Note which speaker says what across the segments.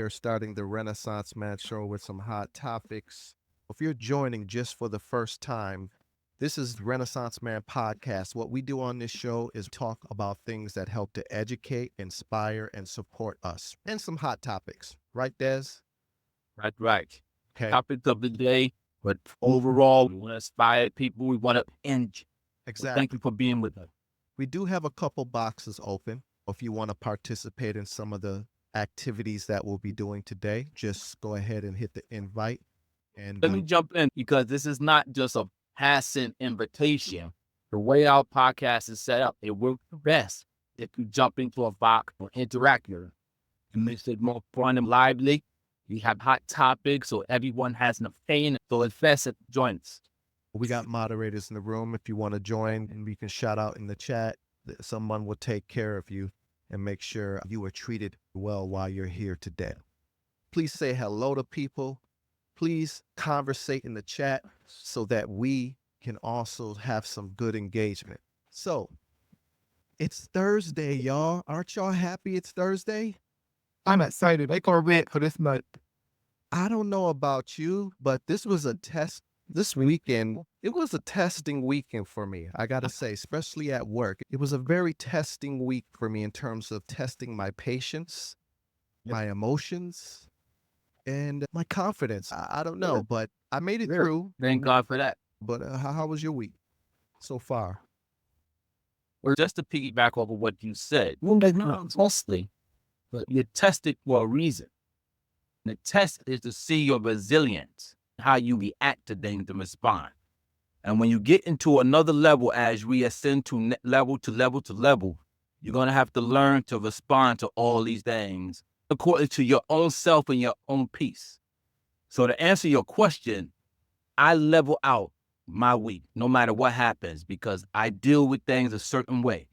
Speaker 1: we are starting the Renaissance Man Show with some hot topics. If you're joining just for the first time, this is the Renaissance Man podcast. What we do on this show is talk about things that help to educate, inspire, and support us, and some hot topics. Right, Des?
Speaker 2: Right.
Speaker 1: Okay.
Speaker 2: Topic of the day, but overall, we want to inspire people. We want to end.
Speaker 1: Exactly.
Speaker 2: Thank you for being with us.
Speaker 1: We do have a couple boxes open. If you want to participate in some of the activities that we'll be doing today, just go ahead and hit the invite. And
Speaker 2: Let me jump in because this is not just a passing invitation. The way our podcast is set up, it works best if you jump into a box or interact with it. It makes it more fun and lively. We have hot topics, so everyone has an opinion. So it's best to join us.
Speaker 1: we got moderators in the room. If you want to join, and we can shout out in the chat, someone will take care of you and make sure you are treated well while you're here today. Please say hello to people. Please conversate in the chat so that we can also have some good engagement. So it's Thursday, y'all. Aren't y'all happy it's Thursday?
Speaker 3: I'm excited. I can't wait for this month.
Speaker 1: I don't know about you, but this was a test. This weekend, it was a testing weekend for me, I gotta say, especially at work. It was a very testing week for me in terms of testing my patience, my emotions, and my confidence. I don't know, but I made it through.
Speaker 2: Thank God for that.
Speaker 1: But how was your week so far?
Speaker 2: Well, just to piggyback off of what you said, mostly, but you're tested for a reason. And the test is to see your resilience, how you react to things and respond. And when you get into another level, as we ascend to level to level to level, you're going to have to learn to respond to all these things according to your own self and your own peace. So to answer your question, I level out my week no matter what happens because I deal with things a certain way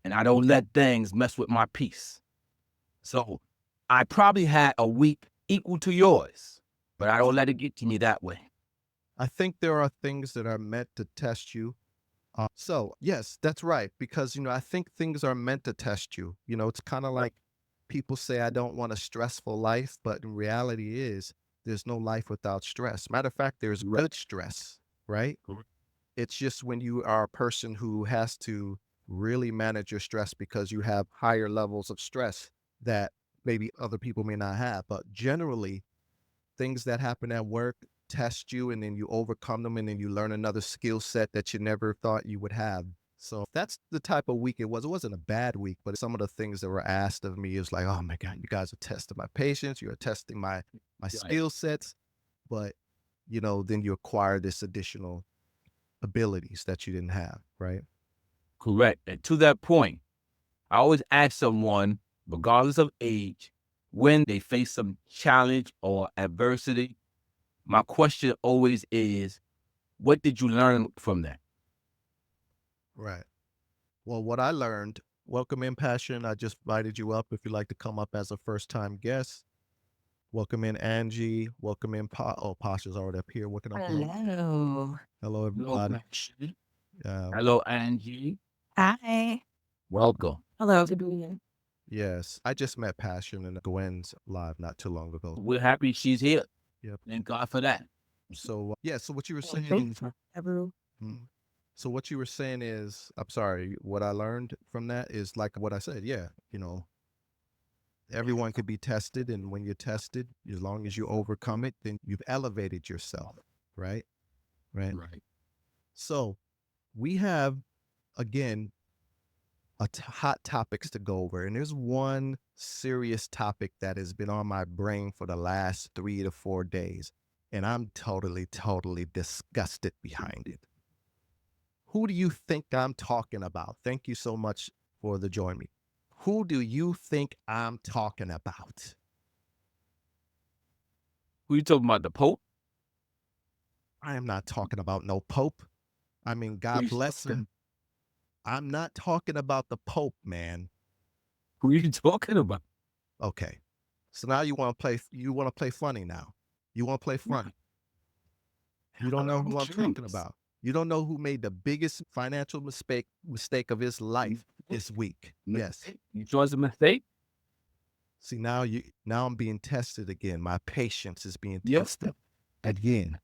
Speaker 2: and I don't let things mess with my peace. So I probably had a week equal to yours, but I don't let it get to me that way.
Speaker 1: I think there are things that are meant to test you. So yes, that's right. Because, I think things are meant to test you. It's kind of like people say, I don't want a stressful life, but in reality is there's no life without stress. Matter of fact, there's good stress, right?
Speaker 2: Correct.
Speaker 1: It's just when you are a person who has to really manage your stress because you have higher levels of stress that maybe other people may not have. But generally, things that happen at work test you and then you overcome them and then you learn another skill set that you never thought you would have. So that's the type of week it was. It wasn't a bad week, but some of the things that were asked of me is like, oh my God, you guys are testing my patience. You're testing my skill sets. But, then you acquire this additional abilities that you didn't have, right?
Speaker 2: Correct. And to that point, I always ask someone, regardless of age, when they face some challenge or adversity, my question always is, what did you learn from that?
Speaker 1: Right. Well, what I learned, welcome in, Passion. I just invited you up if you'd like to come up as a first-time guest. Welcome in, Angie. Welcome in, Pasha's already up here. What can I do?
Speaker 4: Hello.
Speaker 1: Hello, everybody.
Speaker 2: Hello, Angie.
Speaker 4: Hi.
Speaker 2: Welcome.
Speaker 4: Hello.
Speaker 1: Yes, I just met Passion and Gwen's live not too long ago.
Speaker 2: We're happy she's here.
Speaker 1: Yep.
Speaker 2: Thank God for that.
Speaker 1: So, so what you were saying, so what you were saying is, I'm sorry, what I learned from that is like what I said. Yeah, everyone could be tested. And when you're tested, as long as you overcome it, then you've elevated yourself, right? Right. So we have, again, hot topics to go over. And there's one serious topic that has been on my brain for the last 3 to 4 days. And I'm totally, totally disgusted behind it. Who do you think I'm talking about? Thank you so much for the join me. Who do you think I'm talking about?
Speaker 2: Who you talking about, the Pope?
Speaker 1: I am not talking about no Pope. I mean, God bless him. I'm not talking about the Pope, man.
Speaker 2: Who are you talking about?
Speaker 1: Okay. So now you want to play funny now. You want to play funny. You don't know who I'm talking about. You don't know who made the biggest financial mistake of his life this week. Yes.
Speaker 2: You chose a mistake?
Speaker 1: See, now I'm being tested again. My patience is being
Speaker 2: Yep.
Speaker 1: tested again.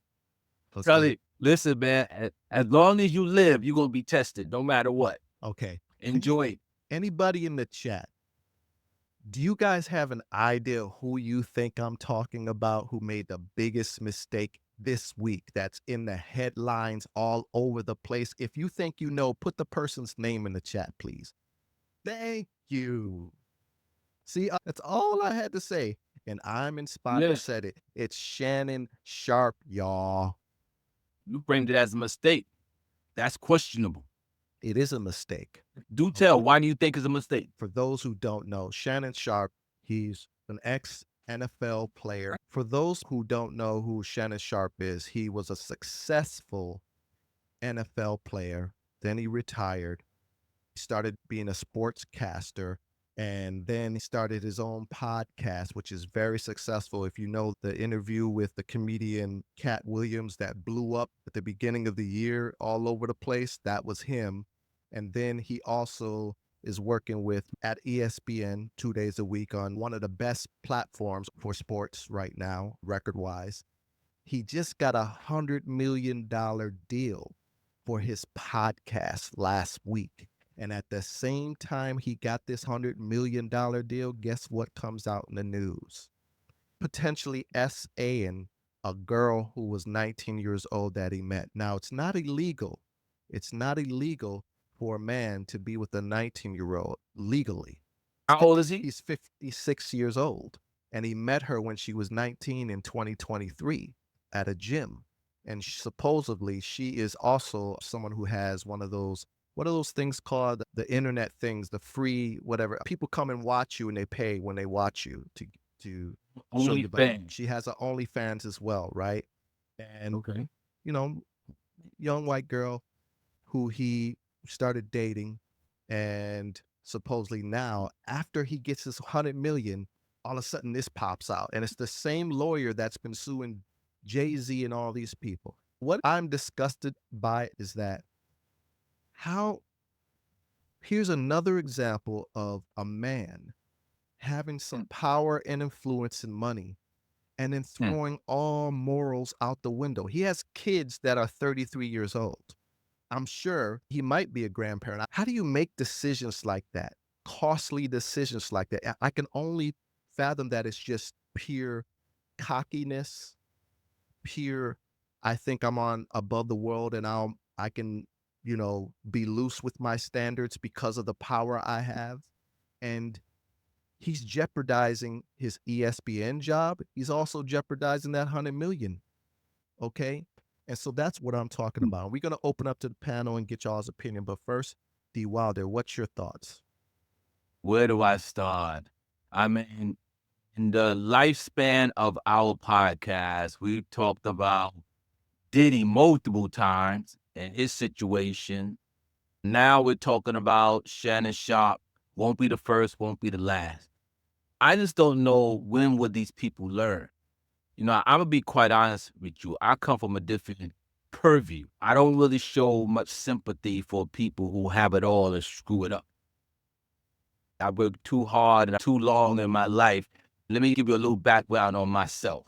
Speaker 2: Charlie, listen, man, as long as you live, you're going to be tested no matter what.
Speaker 1: Okay.
Speaker 2: Enjoy it.
Speaker 1: Anybody in the chat, do you guys have an idea who you think I'm talking about who made the biggest mistake this week that's in the headlines all over the place? If you think you know, put the person's name in the chat, please. Thank you. See, that's all I had to say. And I'm inspired.
Speaker 2: Yes.
Speaker 1: Said it. It's Shannon Sharpe, y'all.
Speaker 2: You framed it as a mistake. That's questionable.
Speaker 1: It is a mistake.
Speaker 2: Do tell, why do you think it's a mistake?
Speaker 1: For those who don't know, Shannon Sharpe, he's an ex-NFL player. For those who don't know who Shannon Sharpe is, he was a successful NFL player. Then he retired. He started being a sportscaster. And then he started his own podcast, which is very successful. If you know the interview with the comedian Cat Williams that blew up at the beginning of the year all over the place, that was him. And then he also is working with at ESPN 2 days a week on one of the best platforms for sports right now, record-wise. He just got $100 million deal for his podcast last week. And at the same time he got this $100 million deal, guess what comes out in the news? Potentially SAing a girl who was 19 years old that he met. Now, it's not illegal. It's not illegal for a man to be with a 19-year-old legally.
Speaker 2: How old is he?
Speaker 1: He's 56 years old. And he met her when she was 19 in 2023 at a gym. And supposedly she is also someone who has one of those, what are those things called? The internet things, the free, whatever. People come and watch you and they pay when they watch you to show you.
Speaker 2: OnlyFans.
Speaker 1: She has an OnlyFans as well, right? And,
Speaker 2: Okay.
Speaker 1: you know, young white girl who he started dating. And supposedly now, after he gets his 100 million, all of a sudden this pops out. And it's the same lawyer that's been suing Jay-Z and all these people. What I'm disgusted by is that here's another example of a man having some power and influence and money and then throwing all morals out the window. He has kids that are 33 years old. I'm sure he might be a grandparent. How do you make decisions like that? Costly decisions like that? I can only fathom that it's just pure cockiness, pure, I think I'm on above the world and I can, be loose with my standards because of the power I have. And he's jeopardizing his ESPN job. He's also jeopardizing that 100 million. Okay. And so that's what I'm talking about. We're going to open up to the panel and get y'all's opinion. But first, D. Wilder, what's your thoughts?
Speaker 2: Where do I start? I mean, in the lifespan of our podcast, we've talked about Diddy multiple times and his situation. Now we're talking about Shannon Sharpe. Won't be the first, won't be the last. I just don't know when would these people learn. I'm going to be quite honest with you. I come from a different purview. I don't really show much sympathy for people who have it all and screw it up. I worked too hard and too long in my life. Let me give you a little background on myself.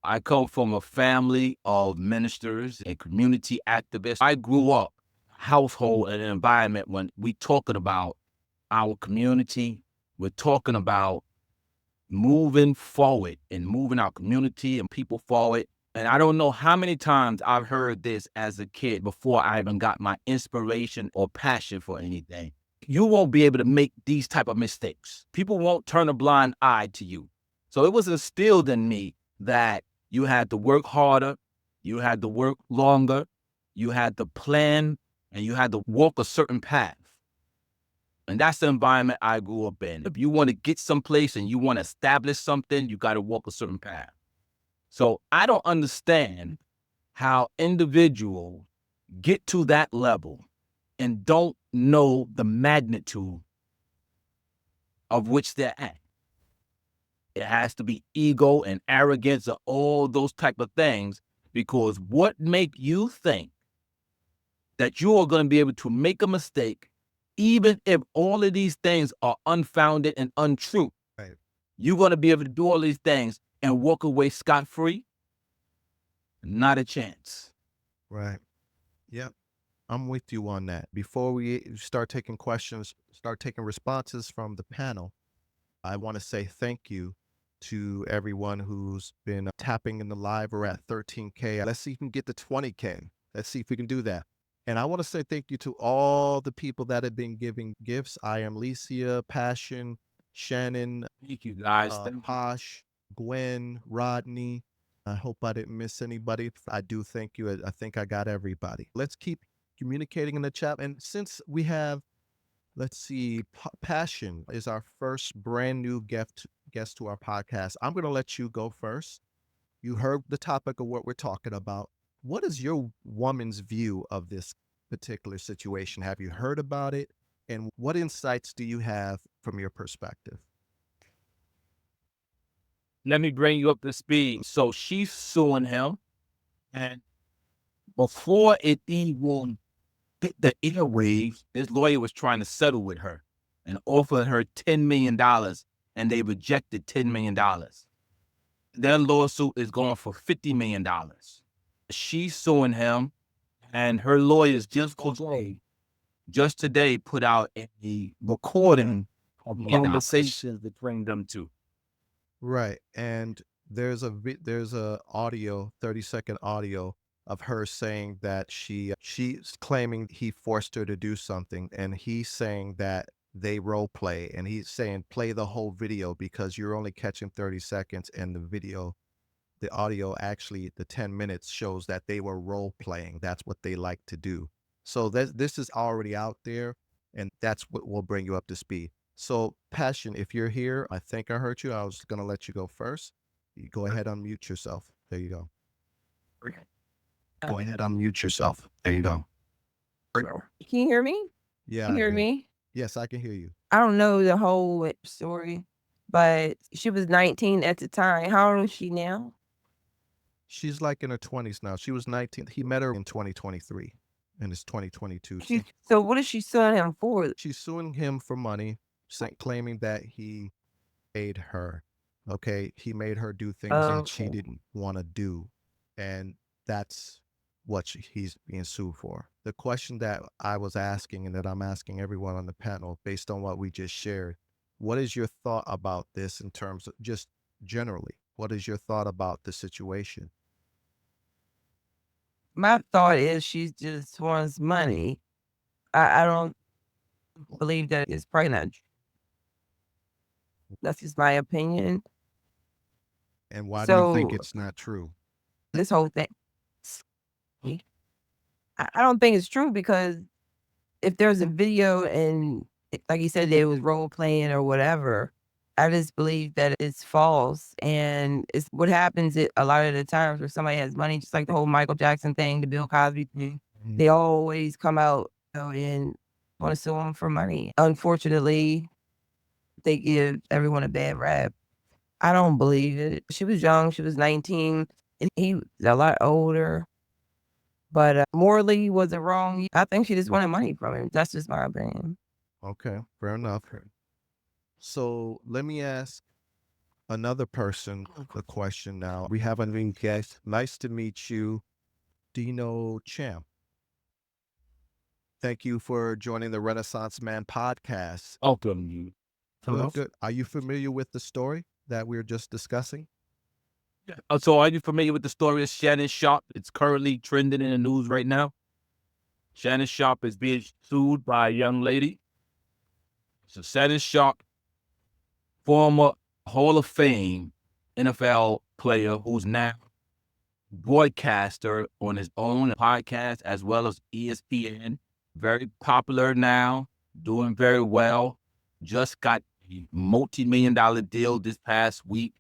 Speaker 2: I come from a family of ministers and community activists. I grew up household and environment when we talking about our community. We're talking about moving forward and moving our community and people forward. And I don't know how many times I've heard this as a kid before I even got my inspiration or passion for anything. You won't be able to make these type of mistakes. People won't turn a blind eye to you. So it was instilled in me that you had to work harder, you had to work longer, you had to plan, and you had to walk a certain path. And that's the environment I grew up in. If you want to get someplace and you want to establish something, you got to walk a certain path. So I don't understand how individuals get to that level and don't know the magnitude of which they're at. It has to be ego and arrogance or all those type of things, because what make you think that you are going to be able to make a mistake even if all of these things are unfounded and untrue?
Speaker 1: Right.
Speaker 2: You going to be able to do all these things and walk away scot-free? Not a chance.
Speaker 1: Right. Yep. I'm with you on that. Before we start taking questions, start taking responses from the panel, I want to say thank you to everyone who's been tapping in the live. We're at 13K. Let's see if we can get to 20K. Let's see if we can do that. And I want to say thank you to all the people that have been giving gifts. I am Licia, Passion, Shannon,
Speaker 2: Thank you, guys.
Speaker 1: Posh, Gwen, Rodney. I hope I didn't miss anybody. If I do, thank you. I think I got everybody. Let's keep communicating in the chat. And since we have, let's see, Passion is our first brand new guest to our podcast. I'm going to let you go first. You heard the topic of what we're talking about. What is your woman's view of this particular situation? Have you heard about it? And what insights do you have from your perspective?
Speaker 2: Let me bring you up to speed. So she's suing him. And before it even hit the airwaves, this lawyer was trying to settle with her and offered her $10 million, and they rejected $10 million. Their lawsuit is going for $50 million. She's suing him, and her lawyers just today put out a recording of conversations between them two.
Speaker 1: Right. And there's a audio, 30-second audio of her saying that she's claiming he forced her to do something, and he's saying that they role play, and he's saying play the whole video because you're only catching 30 seconds, and the audio actually, the 10 minutes shows that they were role playing. That's what they like to do. So this is already out there, and that's what will bring you up to speed. So Passion, if you're here, I think I heard you. I was going to let you go first. You go ahead, unmute yourself. There you go. Go ahead, unmute yourself. There you go.
Speaker 4: Can you hear me?
Speaker 1: Yeah.
Speaker 4: Can you hear me?
Speaker 1: Yes, I can hear you.
Speaker 4: I don't know the whole story, but she was 19 at the time. How old is she now?
Speaker 1: She's like in her 20s now. She was 19. He met her in 2023, and it's 2022.
Speaker 4: So what is she suing him for?
Speaker 1: She's suing him for money, claiming that he paid her. Okay, he made her do things that she didn't want to do, and that's what he's being sued for. The question that I was asking, and that I'm asking everyone on the panel, based on what we just shared, what is your thought about this in terms of just generally? What is your thought about the situation?
Speaker 4: My thought is she just wants money. I don't believe that it's pregnant. That's just my opinion.
Speaker 1: And why do you think it's not true?
Speaker 4: This whole thing, I don't think it's true, because if there's a video and like you said, they was role playing or whatever, I just believe that it's false. And it's what happens a lot of the times where somebody has money, just like the whole Michael Jackson thing, the Bill Cosby thing, they always come out, and want to sue them for money. Unfortunately, they give everyone a bad rap. I don't believe it. She was young. She was 19. And he was a lot older. But morally, he wasn't wrong. I think she just wanted money from him. That's just my opinion.
Speaker 1: Okay, fair enough. So let me ask another person a question now. We have a new guest. Nice to meet you, Dino Champ. Thank you for joining the Renaissance Man podcast.
Speaker 2: Welcome you.
Speaker 1: Good. Are you familiar with the story that we were just discussing?
Speaker 2: Yeah. So are you familiar with the story of Shannon Sharpe? It's currently trending in the news right now. Shannon Sharpe is being sued by a young lady. So Shannon Sharpe, former Hall of Fame NFL player who's now broadcaster on his own podcast as well as ESPN. Very popular now, doing very well. Just got a multi-million-dollar deal this past week.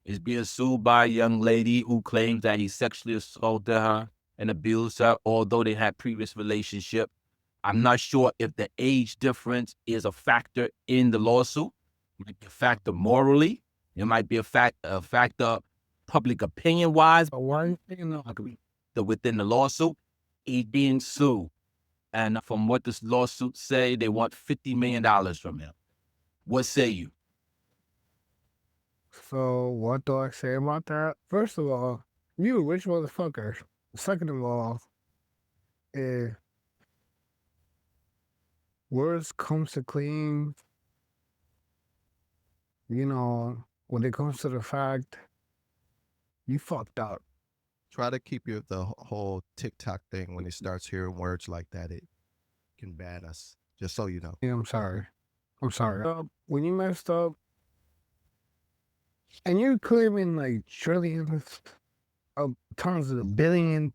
Speaker 2: Is being sued by a young lady who claims that he sexually assaulted her and abused her, although they had previous relationship. I'm not sure if the age difference is a factor in the lawsuit. It might be a factor morally. It might be a factor public opinion-wise. But one thing within the lawsuit, he's being sued. And from what this lawsuit say, they want $50 million from him. What say you?
Speaker 3: So what do I say about that? First of all, you a rich motherfucker. Second of all, if words comes to clean, when it comes to the fact, you fucked up.
Speaker 1: Try to keep the whole TikTok thing. When he starts hearing words like that, it can ban us. Just so you know.
Speaker 3: Yeah, I'm sorry. When you messed up, and you're claiming like trillions of tons of billion,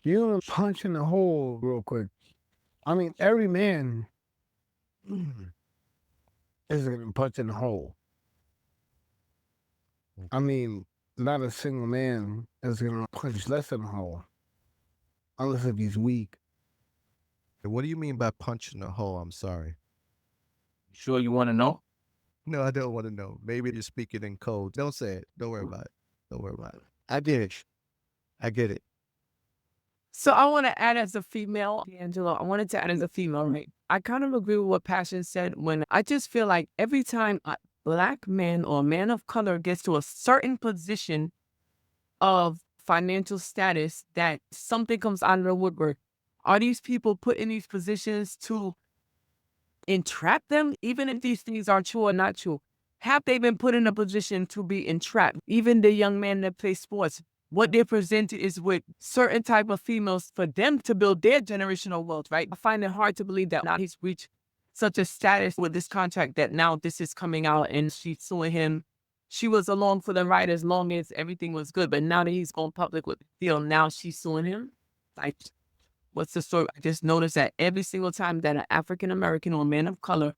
Speaker 3: you're punching the hole real quick. I mean, every man is gonna punch in the hole. I mean, not a single man is gonna punch less in the hole, unless if he's weak.
Speaker 1: What do you mean by punching the hole? I'm sorry.
Speaker 2: Sure you want to know?
Speaker 1: No, I don't want to know. Maybe you're speaking in code. Don't say it. Don't worry about it. Don't worry about it. I get it.
Speaker 5: So I want to add as a female, Angelo, I wanted to add as a female, right? I kind of agree with what Passion said when I just feel like every time a Black man or a man of color gets to a certain position of financial status, that something comes out of the woodwork. Are these people put in these positions to entrap them, even if these things are true or not true? Have they been put in a position to be entrapped? Even the young men that play sports, what they're presented is with certain type of females for them to build their generational wealth, right? I find it hard to believe that now he's reached such a status with this contract that now this is coming out and she's suing him. She was along for the ride as long as everything was good, but now that he's gone public with the deal, now she's suing him. Like, what's the story? I just noticed that every single time that an African American or man of color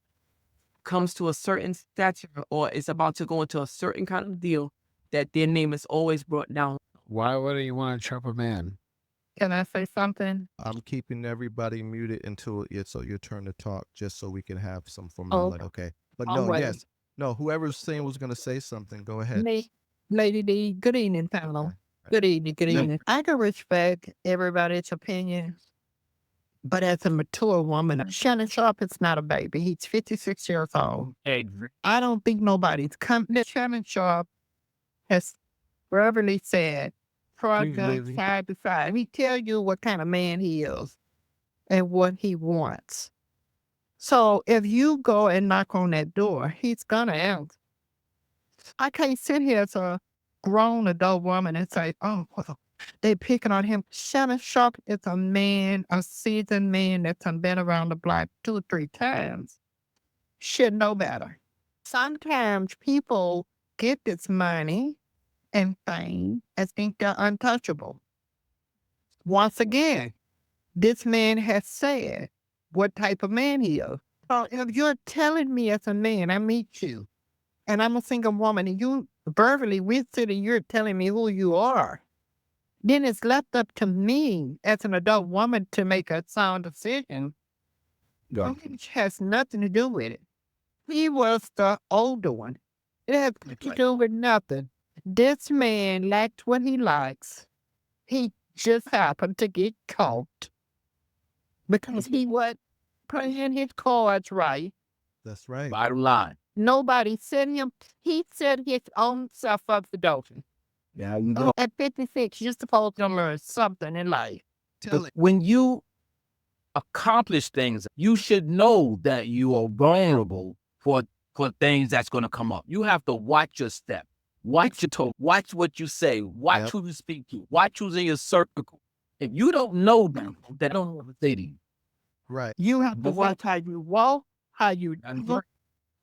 Speaker 5: comes to a certain stature or is about to go into a certain kind of deal, that their name is always brought down.
Speaker 3: Why would you want to trap a man?
Speaker 6: Can I say something?
Speaker 1: I'm keeping everybody muted until it's your turn to talk, just so we can have some formality. Okay. But
Speaker 6: All
Speaker 1: no,
Speaker 6: right.
Speaker 1: yes. No, whoever's saying was going to say something, go ahead.
Speaker 6: Me, Lady D, good evening, panel.
Speaker 1: Okay.
Speaker 6: Good evening, good
Speaker 2: Yeah.
Speaker 6: evening. I can respect everybody's opinion, but as a mature woman, Shannon Sharpe is not a baby. He's 56 years old.
Speaker 2: Hey,
Speaker 6: I don't think nobody's come. Shannon Sharpe has verbally said, project
Speaker 3: Lily.
Speaker 6: side to side. He tell you what kind of man he is and what he wants. So if you go and knock on that door, he's gonna answer. I can't sit here as a grown adult woman and say, oh, well, they picking on him. Shannon Sharpe is a man, a seasoned man that's been around the block 2 or 3 times. Should know better. Sometimes people get this money and fame and think they're untouchable. Once again, this man has said what type of man he is. So if you're telling me as a man, I meet you, and I'm a single woman, and you verbally, we're sitting, you're telling me who you are, then it's left up to me as an adult woman to make a sound decision. It has nothing to do with it. He was the older one. It has to do with nothing. This man liked what he likes. He just happened to get caught because he was playing his cards right.
Speaker 1: That's right.
Speaker 2: bottom line.
Speaker 6: Nobody set him. He set his own self up for doping.
Speaker 2: Yeah, you go.
Speaker 6: At 56, you're supposed to learn something in life.
Speaker 1: Tell it.
Speaker 2: When you accomplish things, you should know that you are vulnerable for things that's going to come up. You have to watch your step, watch your tone, watch what you say, watch
Speaker 1: Yep.
Speaker 2: who you speak to, watch who's in your circle. If you don't know them, they don't know what to say to you.
Speaker 1: Right.
Speaker 6: You have to
Speaker 2: Before-
Speaker 6: watch how you walk, how you look,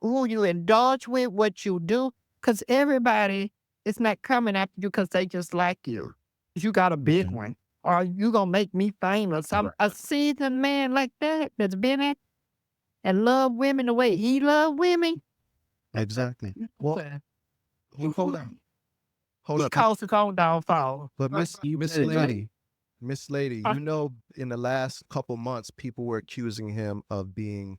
Speaker 6: who you indulge with, what you do, because everybody is not coming after you because they just like you. You got a big one, or you gonna make me famous. A seasoned man like that that's been at and love women the way he love women.
Speaker 1: Exactly. Well, hold on. Hold
Speaker 6: He
Speaker 1: up.
Speaker 6: caused his own downfall.
Speaker 1: But Miss
Speaker 2: said it, right?
Speaker 1: Lady, Miss Lady, you know, in the last couple months, people were accusing him of being,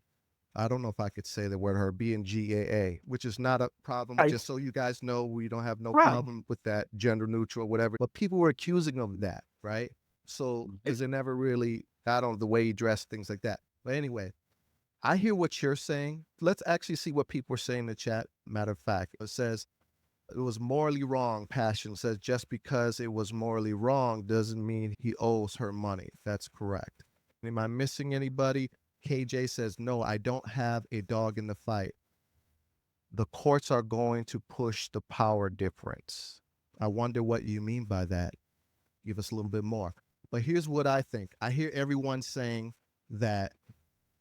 Speaker 1: I don't know if I could say the word, her being GAA, which is not a problem.
Speaker 6: Right.
Speaker 1: Just so you guys know, we don't have no
Speaker 6: Right.
Speaker 1: problem with that, gender neutral, whatever. But people were accusing him of that, right? So is it never really, I don't know, the way he dressed, things like that. But anyway, I hear what you're saying. Let's actually see what people are saying in the chat. Matter of fact, it says it was morally wrong. Passion says just because it was morally wrong doesn't mean he owes her money. That's correct. Am I missing anybody? KJ says, no, I don't have a dog in the fight. The courts are going to push the power difference. I wonder what you mean by that. Give us a little bit more. But here's what I think. I hear everyone saying that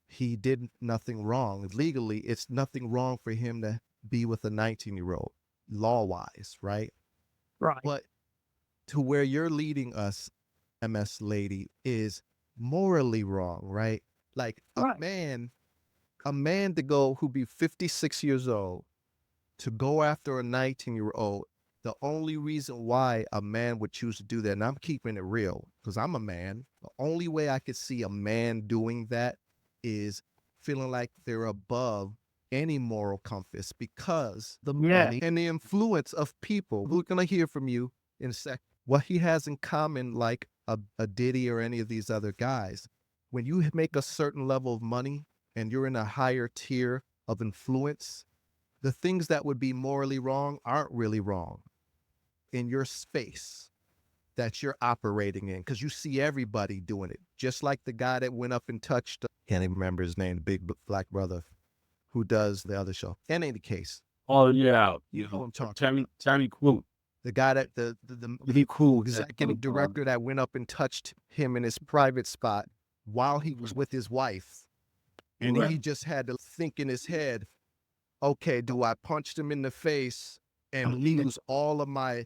Speaker 1: he did nothing wrong. Legally, it's nothing wrong for him to be with a 19-year-old, law-wise, right?
Speaker 6: Right.
Speaker 1: But to where you're leading us, MS lady, is morally wrong, right? Like
Speaker 6: Right.
Speaker 1: a man to go who be 56 years old to go after a 19-year-old, the only reason why a man would choose to do that, and I'm keeping it real because I'm a man, the only way I could see a man doing that is feeling like they're above any moral compass because the money and the influence of people. We're going to hear from you in a sec. What he has in common, like a Diddy or any of these other guys, when you make a certain level of money and you're in a higher tier of influence, the things that would be morally wrong aren't really wrong in your space that you're operating in because you see everybody doing it. Just like the guy that went up and touched, can't even remember his name, the big black brother who does the other show. In any case.
Speaker 2: Oh, yeah.
Speaker 1: You know what I'm talking about.
Speaker 2: Tommy Quote.
Speaker 1: The guy that, the executive director that went up and touched him in his private spot while he was with his wife. And he just had to think in his head, okay, do I punch them in the face and lose all of my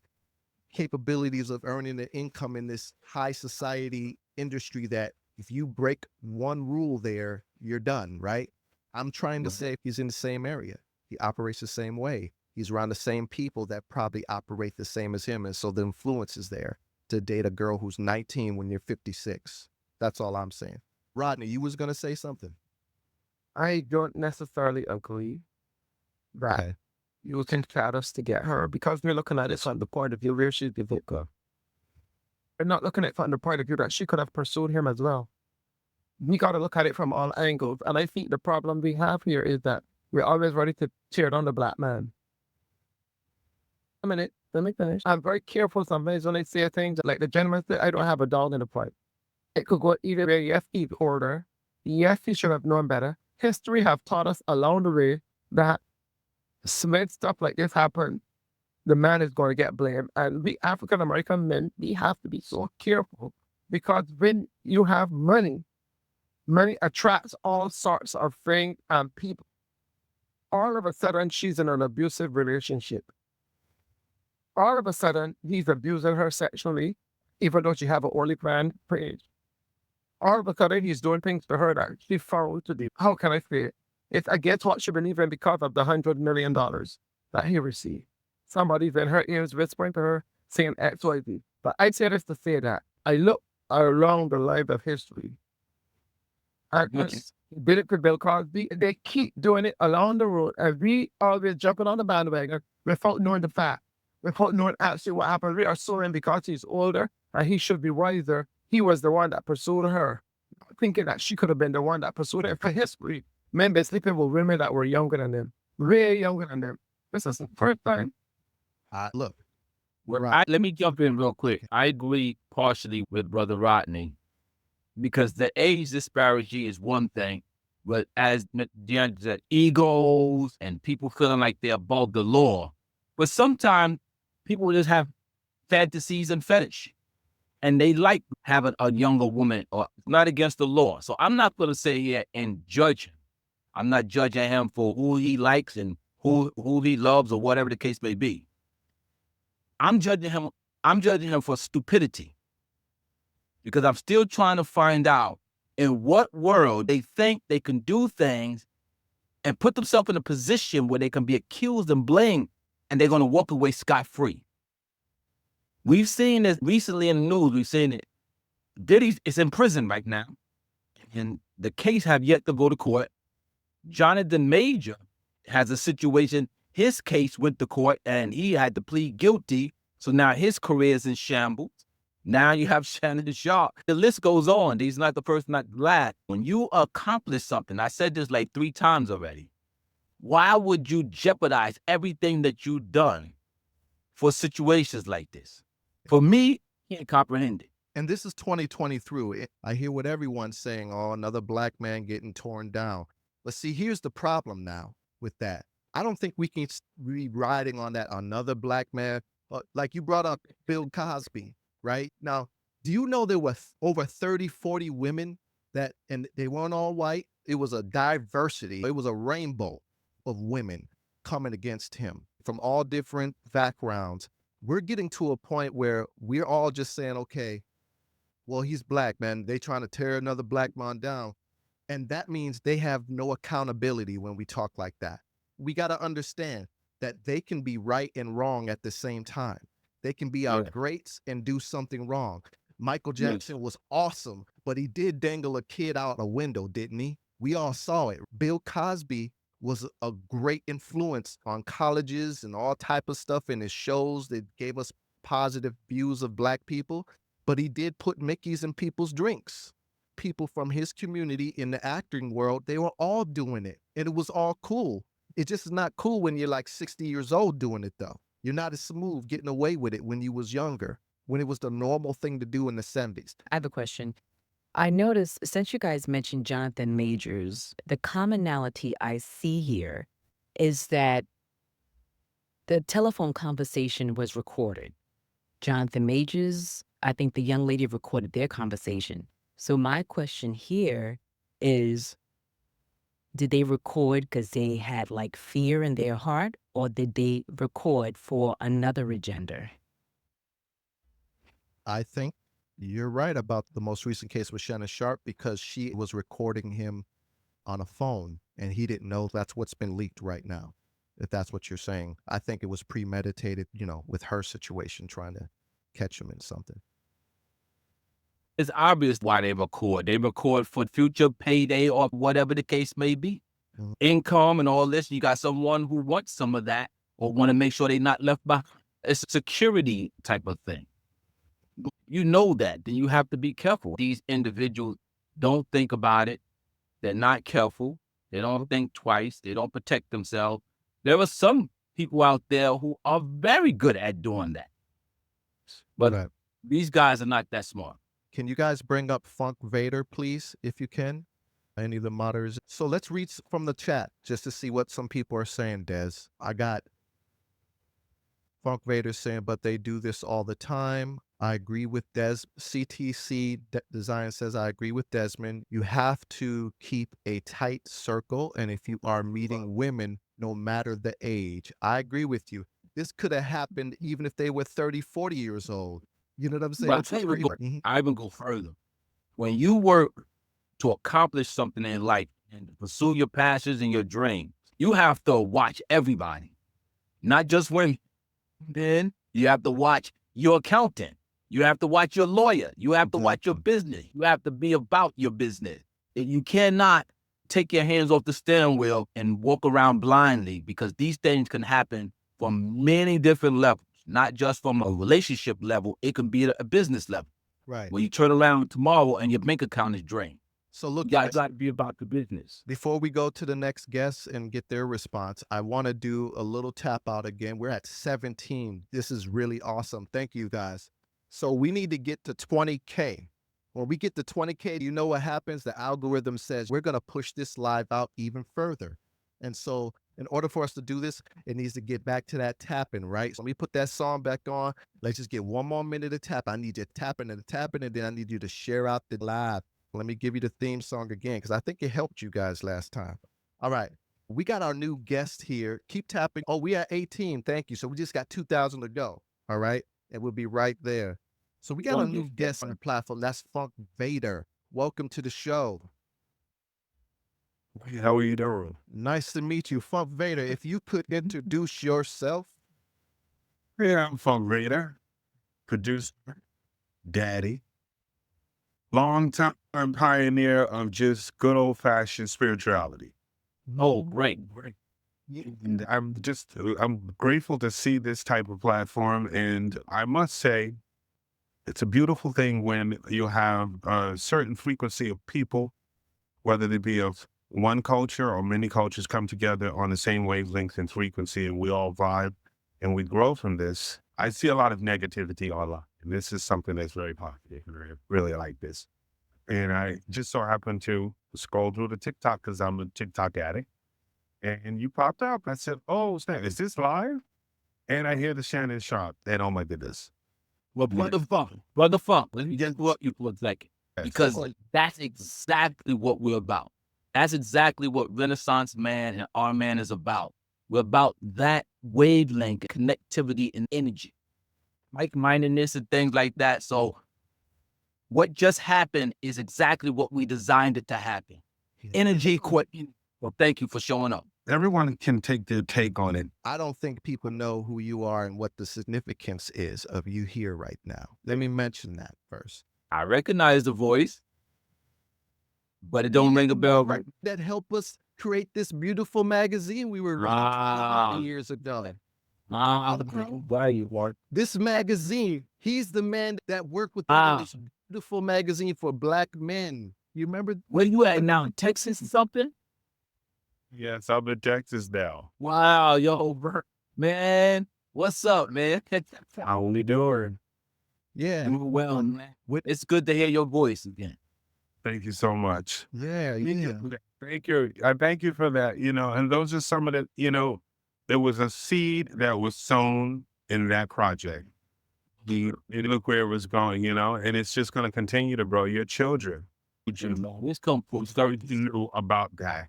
Speaker 1: capabilities of earning an income in this high society industry that if you break one rule there, you're done, right? I'm trying to say he's in the same area. He operates the same way. He's around the same people that probably operate the same as him. And so the influence is there to date a girl who's 19 when you're 56. That's all I'm saying. Rodney, you was going to say something.
Speaker 7: I don't necessarily agree that you can try us to get her because we're looking at it from the point of view where she's the victim. We're not looking at it from the point of view that she could have pursued him as well. We got to look at it from all angles. And I think the problem we have here is that we're always ready to tear down the black man. A minute, let me finish. I'm very careful sometimes when I say things like the gentleman said, I don't have a dog in the fight. It could go either way. Yes, he's older. Yes, he should have known better. History have taught us along the way that when stuff like this happen, the man is going to get blamed. And we African-American men, we have to be so careful because when you have money, money attracts all sorts of things and people. All of a sudden, she's in an abusive relationship. All of a sudden, he's abusing her sexually, even though she have an OnlyFans page. All of a sudden, he's doing things to her that she found to do. How can I say it? It's against what she believed in because of the $100 million that he received. Somebody's in her ears whispering to her, saying X, Y, Z. But I say this to say that I look around the life of history. Did it with Bill Cosby. They keep doing it along the road, and we always jumping on the bandwagon without knowing the fact, without knowing actually what happened. We are suing because he's older and he should be wiser. He was the one that pursued her, thinking that she could have been the one that pursued her. For history, men been sleeping with women that were younger than them, way younger than them. This is the first time.
Speaker 1: Look,
Speaker 2: let me jump in real quick. I agree partially with Brother Rodney because the age disparity is one thing, but as DeAndre said, egos and people feeling like they're above the law. But sometimes people just have fantasies and fetish, and they like having a younger woman, or not against the law. So I'm not going to sit here and judge him. I'm not judging him for who he likes and who he loves or whatever the case may be. I'm judging him for stupidity because I'm still trying to find out in what world they think they can do things and put themselves in a position where they can be accused and blamed and they're going to walk away scot-free. We've seen this recently in the news. We've seen it. Diddy is in prison right now, and the case have yet to go to court. Jonathan Major has a situation. His case went to court, and he had to plead guilty. So now his career is in shambles. Now you have Shannon Sharpe. The list goes on. He's not the first, not the last. When you accomplish something, I said this like 3 times already. Why would you jeopardize everything that you've done for situations like this? For me, I can't comprehend it.
Speaker 1: And this is 2020 through. I hear what everyone's saying, oh, another black man getting torn down. But see, here's the problem now with that. I don't think we can be riding on that another black man. Like you brought up Bill Cosby, right? Now, do you know there were over 30, 40 women and they weren't all white? It was a diversity. It was a rainbow of women coming against him from all different backgrounds. We're getting to a point where we're all just saying, okay, well, he's black, man. They trying to tear another black man down. And that means they have no accountability when we talk like that. We got to understand that they can be right and wrong at the same time. They can be our greats and do something wrong. Michael Jackson was awesome, but he did dangle a kid out a window, didn't he? We all saw it. Bill Cosby was a great influence on colleges and all type of stuff in his shows that gave us positive views of black people. But he did put Mickeys in people's drinks. People from his community in the acting world, they were all doing it. And it was all cool. It just is not cool when you're like 60 years old doing it, though. You're not as smooth getting away with it when you was younger, when it was the normal thing to do in the 70s.
Speaker 8: I have a question. I noticed since you guys mentioned Jonathan Majors, the commonality I see here is that the telephone conversation was recorded. Jonathan Majors, I think the young lady recorded their conversation. So my question here is, did they record because they had like fear in their heart, or did they record for another agenda?
Speaker 1: I think you're right about the most recent case with Shannon Sharpe because she was recording him on a phone and he didn't know. That's what's been leaked right now, if that's what you're saying. I think it was premeditated, with her situation, trying to catch him in something.
Speaker 2: It's obvious why they record. They record for future payday or whatever the case may be. Income and all this. You got someone who wants some of that or want to make sure they're not left behind. It's a security type of thing. You know that, then you have to be careful. These individuals don't think about it. They're not careful. They don't think twice. They don't protect themselves. There are some people out there who are very good at doing that. But these guys are not that smart.
Speaker 1: Can you guys bring up Funk Vader, please, if you can? Any of the modders. So let's read from the chat just to see what some people are saying, Des. I got Funk Vader saying, but they do this all the time. I agree with Des. CTC Design says, I agree with Desmond. You have to keep a tight circle. And if you are meeting women, no matter the age, I agree with you. This could have happened even if they were 30, 40 years old. You know what I'm saying?
Speaker 2: I even go further. When you work to accomplish something in life and pursue your passions and your dreams, you have to watch everybody, not just women. Then you have to watch your accountant. You have to watch your lawyer. You have to watch your business. You have to be about your business. You cannot take your hands off the steering wheel and walk around blindly, because these things can happen from many different levels, not just from a relationship level. It can be a business level.
Speaker 1: Right.
Speaker 2: When you turn around tomorrow and your bank account is drained.
Speaker 1: So look,
Speaker 2: you guys got to be about the business.
Speaker 1: Before we go to the next guest and get their response, I want to do a little tap out again. We're at 17. This is really awesome. Thank you, guys. So we need to get to 20K. When we get to 20K, you know what happens? The algorithm says we're going to push this live out even further. And so in order for us to do this, it needs to get back to that tapping, right? So let me put that song back on. Let's just get one more minute of tap. I need you tapping, and then I need you to share out the live. Let me give you the theme song again, because I think it helped you guys last time. All right. We got our new guest here. Keep tapping. Oh, we are 18. Thank you. So we just got 2,000 to go. All right. And we'll be right there. So we got a new guest on the platform. That's Funk Vader. Welcome to the show.
Speaker 9: How are you doing?
Speaker 1: Nice to meet you, Funk Vader. If you could introduce yourself.
Speaker 9: Yeah, I'm Funk Vader, producer, daddy, long-time pioneer of just good old-fashioned spirituality.
Speaker 2: Oh, great.
Speaker 9: And I'm grateful to see this type of platform, and I must say, It's a beautiful thing when you have a certain frequency of people, whether they be of one culture or many cultures, come together on the same wavelength and frequency, and we all vibe and we grow from this. I see a lot of negativity online, and this is something that's very positive. I really like this. And I just so happened to scroll through the TikTok because I'm a TikTok addict. And you popped up. I said, "Oh, snap, is this live?" And I hear the Shannon Sharpe. And oh my goodness.
Speaker 2: Well, brother Funk, let me just interrupt you for a second. Because that's exactly what we're about. That's exactly what Renaissance Man and RMan is about. We're about that wavelength, connectivity, and energy, like-mindedness and things like that. So what just happened is exactly what we designed it to happen. Energy. Well, thank you for showing up.
Speaker 9: Everyone can take their take on it.
Speaker 1: I don't think people know who you are and what the significance is of you here right now. Let me mention that first.
Speaker 2: I recognize the voice, but it don't ring a bell, right?
Speaker 1: That helped us create this beautiful magazine we were
Speaker 2: Wow.
Speaker 1: years ago.
Speaker 2: Why you want?
Speaker 1: This magazine, he's the man that worked with this beautiful magazine for Black men. You remember?
Speaker 2: Where you at now? In Texas or something?
Speaker 9: Yes, I'm in Texas now.
Speaker 2: Wow, yo, man, what's up, man?
Speaker 9: How we doing?
Speaker 1: Yeah.
Speaker 2: Well, man, it's good to hear your voice again.
Speaker 9: Thank you so much.
Speaker 1: Yeah.
Speaker 9: Thank you. I thank you for that. And those are some of the, there was a seed that was sown in that project. You look where it was going, and it's just going to continue to grow. Your children,
Speaker 2: This come from
Speaker 9: start to know about that.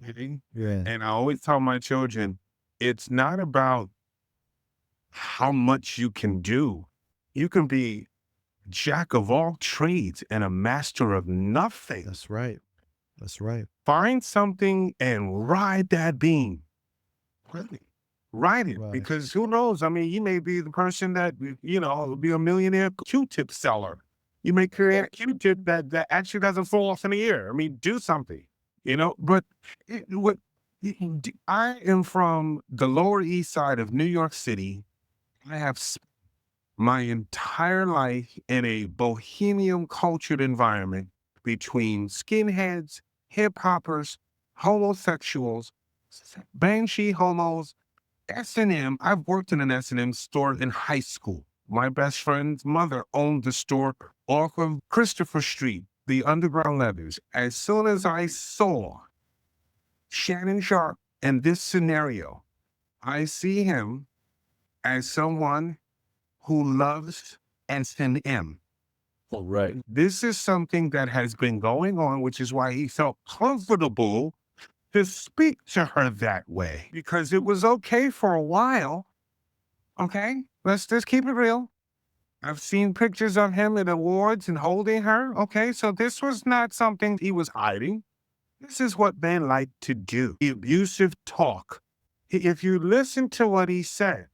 Speaker 9: Okay?
Speaker 1: Yeah.
Speaker 9: And I always tell my children, it's not about how much you can do. You can be jack of all trades and a master of nothing.
Speaker 1: That's right. That's right.
Speaker 9: Find something and ride that beam. Really. Ride it.
Speaker 1: Right.
Speaker 9: Because who knows? I mean, you may be the person that, will be a millionaire Q-tip seller. You may create a Q-tip that actually doesn't fall off in the air. I mean, do something. But I am from the Lower East Side of New York City. I have spent my entire life in a bohemian cultured environment between skinheads, hip hoppers, homosexuals, banshee homos, S&M. I've worked in an S&M store in high school. My best friend's mother owned the store off of Christopher Street, the Underground Leathers. As soon as I saw Shannon Sharpe in this scenario, I see him as someone who loves S&M.
Speaker 2: all right.
Speaker 9: This is something that has been going on, which is why he felt comfortable to speak to her that way, because it was okay for a while. Okay, let's just keep it real. I've seen pictures of him at awards and holding her. Okay, so this was not something he was hiding. This is what men like to do. The abusive talk. If you listen to what he said,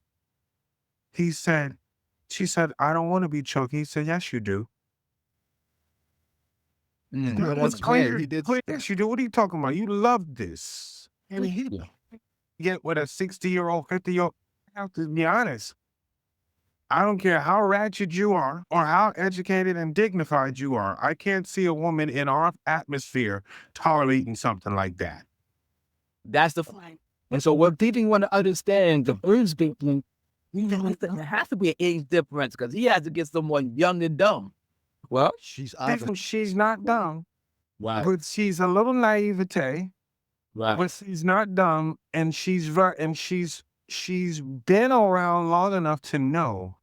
Speaker 9: she said, "I don't want to be choked." He said, "Yes, you do." That was clear.
Speaker 1: He did.
Speaker 9: Yes, you do. What are you talking about? You love this. And he get with a 60-year-old, 50-year-old. I have to be honest. I don't care how ratchet you are or how educated and dignified you are. I can't see a woman in our atmosphere tolerating something like that.
Speaker 2: That's the fight. And so what people want to understand, the birds people, there has to be an age difference because he has to get someone young and dumb. Well,
Speaker 1: She's
Speaker 9: She's not dumb,
Speaker 2: wow.
Speaker 9: but she's a little naivete.
Speaker 2: Right.
Speaker 9: But she's not dumb, and she's been around long enough to know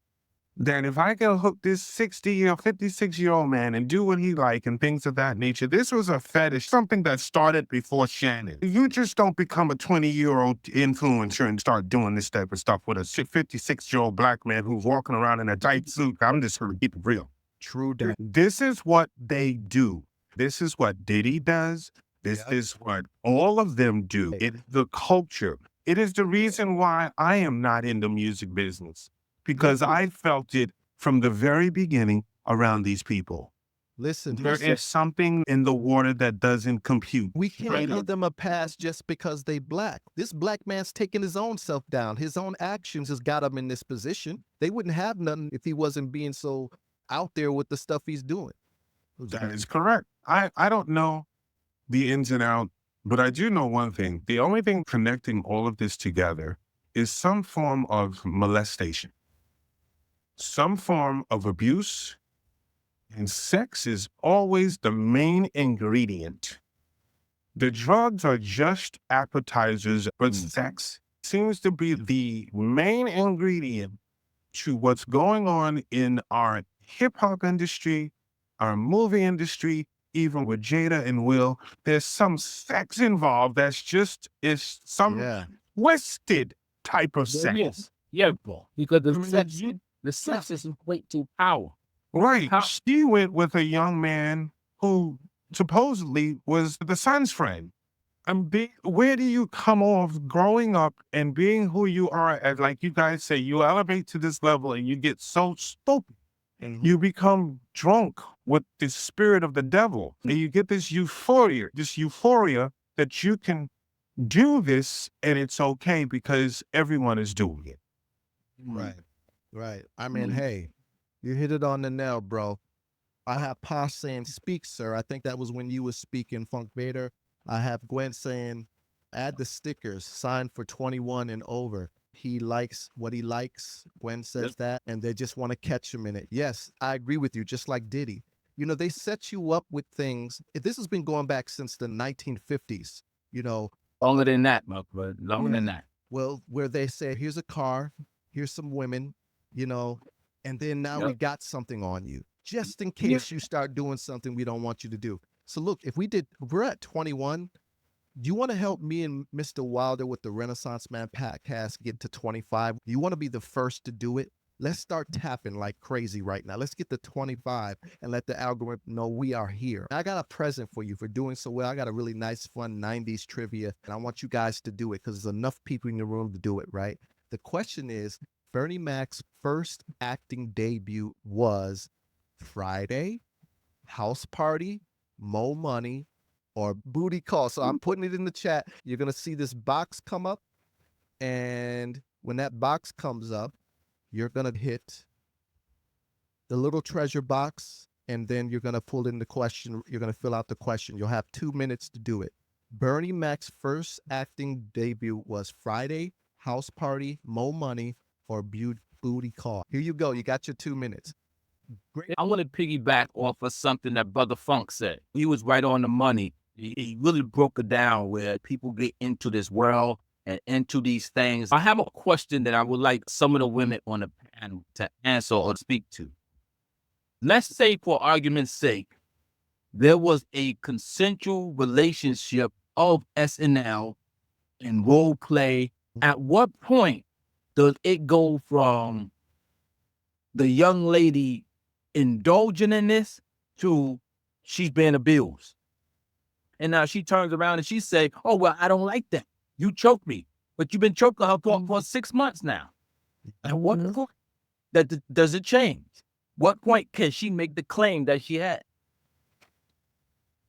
Speaker 9: that if I can hook this 60 or 56-year-old man and do what he like and things of that nature, this was a fetish, something that started before Shannon. You just don't become a 20-year-old influencer and start doing this type of stuff with a 56-year-old black man who's walking around in a tight suit. I'm just going to keep it real.
Speaker 1: true. That.
Speaker 9: This is what they do. This is what Diddy does. This is what all of them do. It's the culture. It is the reason why I am not in the music business, because I felt it from the very beginning around these people.
Speaker 1: Listen,
Speaker 9: There is something in the water that doesn't compute.
Speaker 1: we can't give them a pass just because they black. This black man's taking his own self down. His own actions has got him in this position. They wouldn't have nothing if he wasn't being so out there with the stuff he's doing.
Speaker 9: That is correct. I don't know the ins and outs, but I do know one thing. The only thing connecting all of this together is some form of molestation, some form of abuse, and sex is always the main ingredient. The drugs are just appetizers, but sex seems to be the main ingredient to what's going on in our hip hop industry, our movie industry, even with Jada and Will. There's some sex involved that's just is some
Speaker 1: Yeah.
Speaker 9: twisted type of sex.
Speaker 2: Yes. Yeah, bro. Because the sex is equate to power.
Speaker 9: Right.
Speaker 2: How-
Speaker 9: She went with a young man who supposedly was the son's friend. Where do you come off growing up and being who you are? As like you guys say, you elevate to this level and you get so stupid. You become drunk with the spirit of the devil. And you get this euphoria that you can do this and it's okay because everyone is doing it.
Speaker 1: Right. Right. I mean, hey, you hit it on the nail, bro. I have Posh saying, speak, sir. I think that was when you was speaking, Funk Vader. I have Gwen saying, add the stickers, signed for 21 and over. He likes what he likes. Gwen says that, and they just want to catch him in it. Yes, I agree with you, just like Diddy. You know, they set you up with things. This has been going back since the 1950s, you know.
Speaker 2: Longer than that, my brother. Longer than that.
Speaker 1: Well, where they say, here's a car, here's some women, you know, and then now we got something on you, just in case you start doing something we don't want you to do. So look, if we're at 21, do you want to help me and Mr. Wilder with the Renaissance Man podcast get to 25? You want to be the first to do it? Let's start tapping like crazy right now. Let's get to 25 and let the algorithm know we are here. I got a present for you for doing so well. I got a really nice, fun 90s trivia, and I want you guys to do it because there's enough people in the room to do it, right? The question is, Bernie Mac's first acting debut was Friday, House Party, Mo Money, or Booty Call. So I'm putting it in the chat. You're going to see this box come up. And when that box comes up, you're going to hit the little treasure box. And then you're going to pull in the question. You're going to fill out the question. You'll have 2 minutes to do it. Bernie Mac's first acting debut was Friday, House Party, Mo Money, or Booty Call. Here you go. You got your 2 minutes.
Speaker 2: Great. I want to piggyback off of something that Brother Funk said. He was right on the money. He really broke it down where people get into this world and into these things. I have a question that I would like some of the women on the panel to answer or speak to. Let's say, for argument's sake, there was a consensual relationship of SNL and role play. At what point does it go from the young lady indulging in this to she's being abused? And now she turns around and she say, oh, well, I don't like that. You choked me, but you've been choking her for 6 months now. At what point does it change? What point can she make the claim that she had?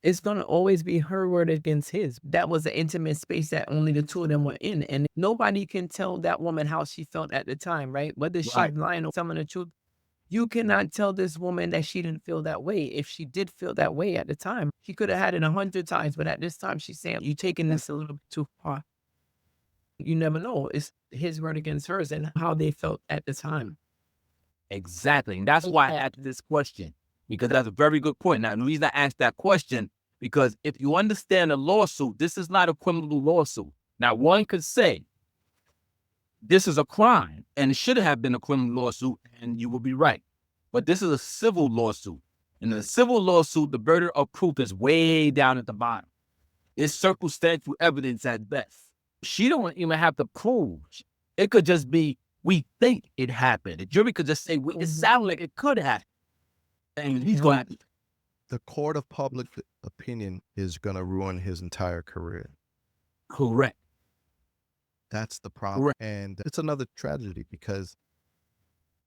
Speaker 5: It's going to always be her word against his. That was an intimate space that only the two of them were in. And nobody can tell that woman how she felt at the time, right? Whether she's lying or telling the truth. You cannot tell this woman that she didn't feel that way. If she did feel that way at the time, she could have had it 100 times. But at this time, she's saying, you're taking this a little bit too far. You never know. It's his word against hers and how they felt at the time.
Speaker 2: Exactly. And that's why I asked this question, because that's a very good point. Now, the reason I asked that question, because if you understand a lawsuit, this is not a criminal lawsuit. Now, one could say this is a crime and it should have been a criminal lawsuit, and you will be right. But this is a civil lawsuit. In a civil lawsuit, the burden of proof is way down at the bottom. It's circumstantial evidence at best. She don't even have to prove. It could just be, we think it happened. The jury could just say, well, it sounds like it could happen. And he's going to.
Speaker 1: The court of public opinion is going to ruin his entire career.
Speaker 2: Correct.
Speaker 1: That's the problem.
Speaker 2: Correct.
Speaker 1: And it's another tragedy because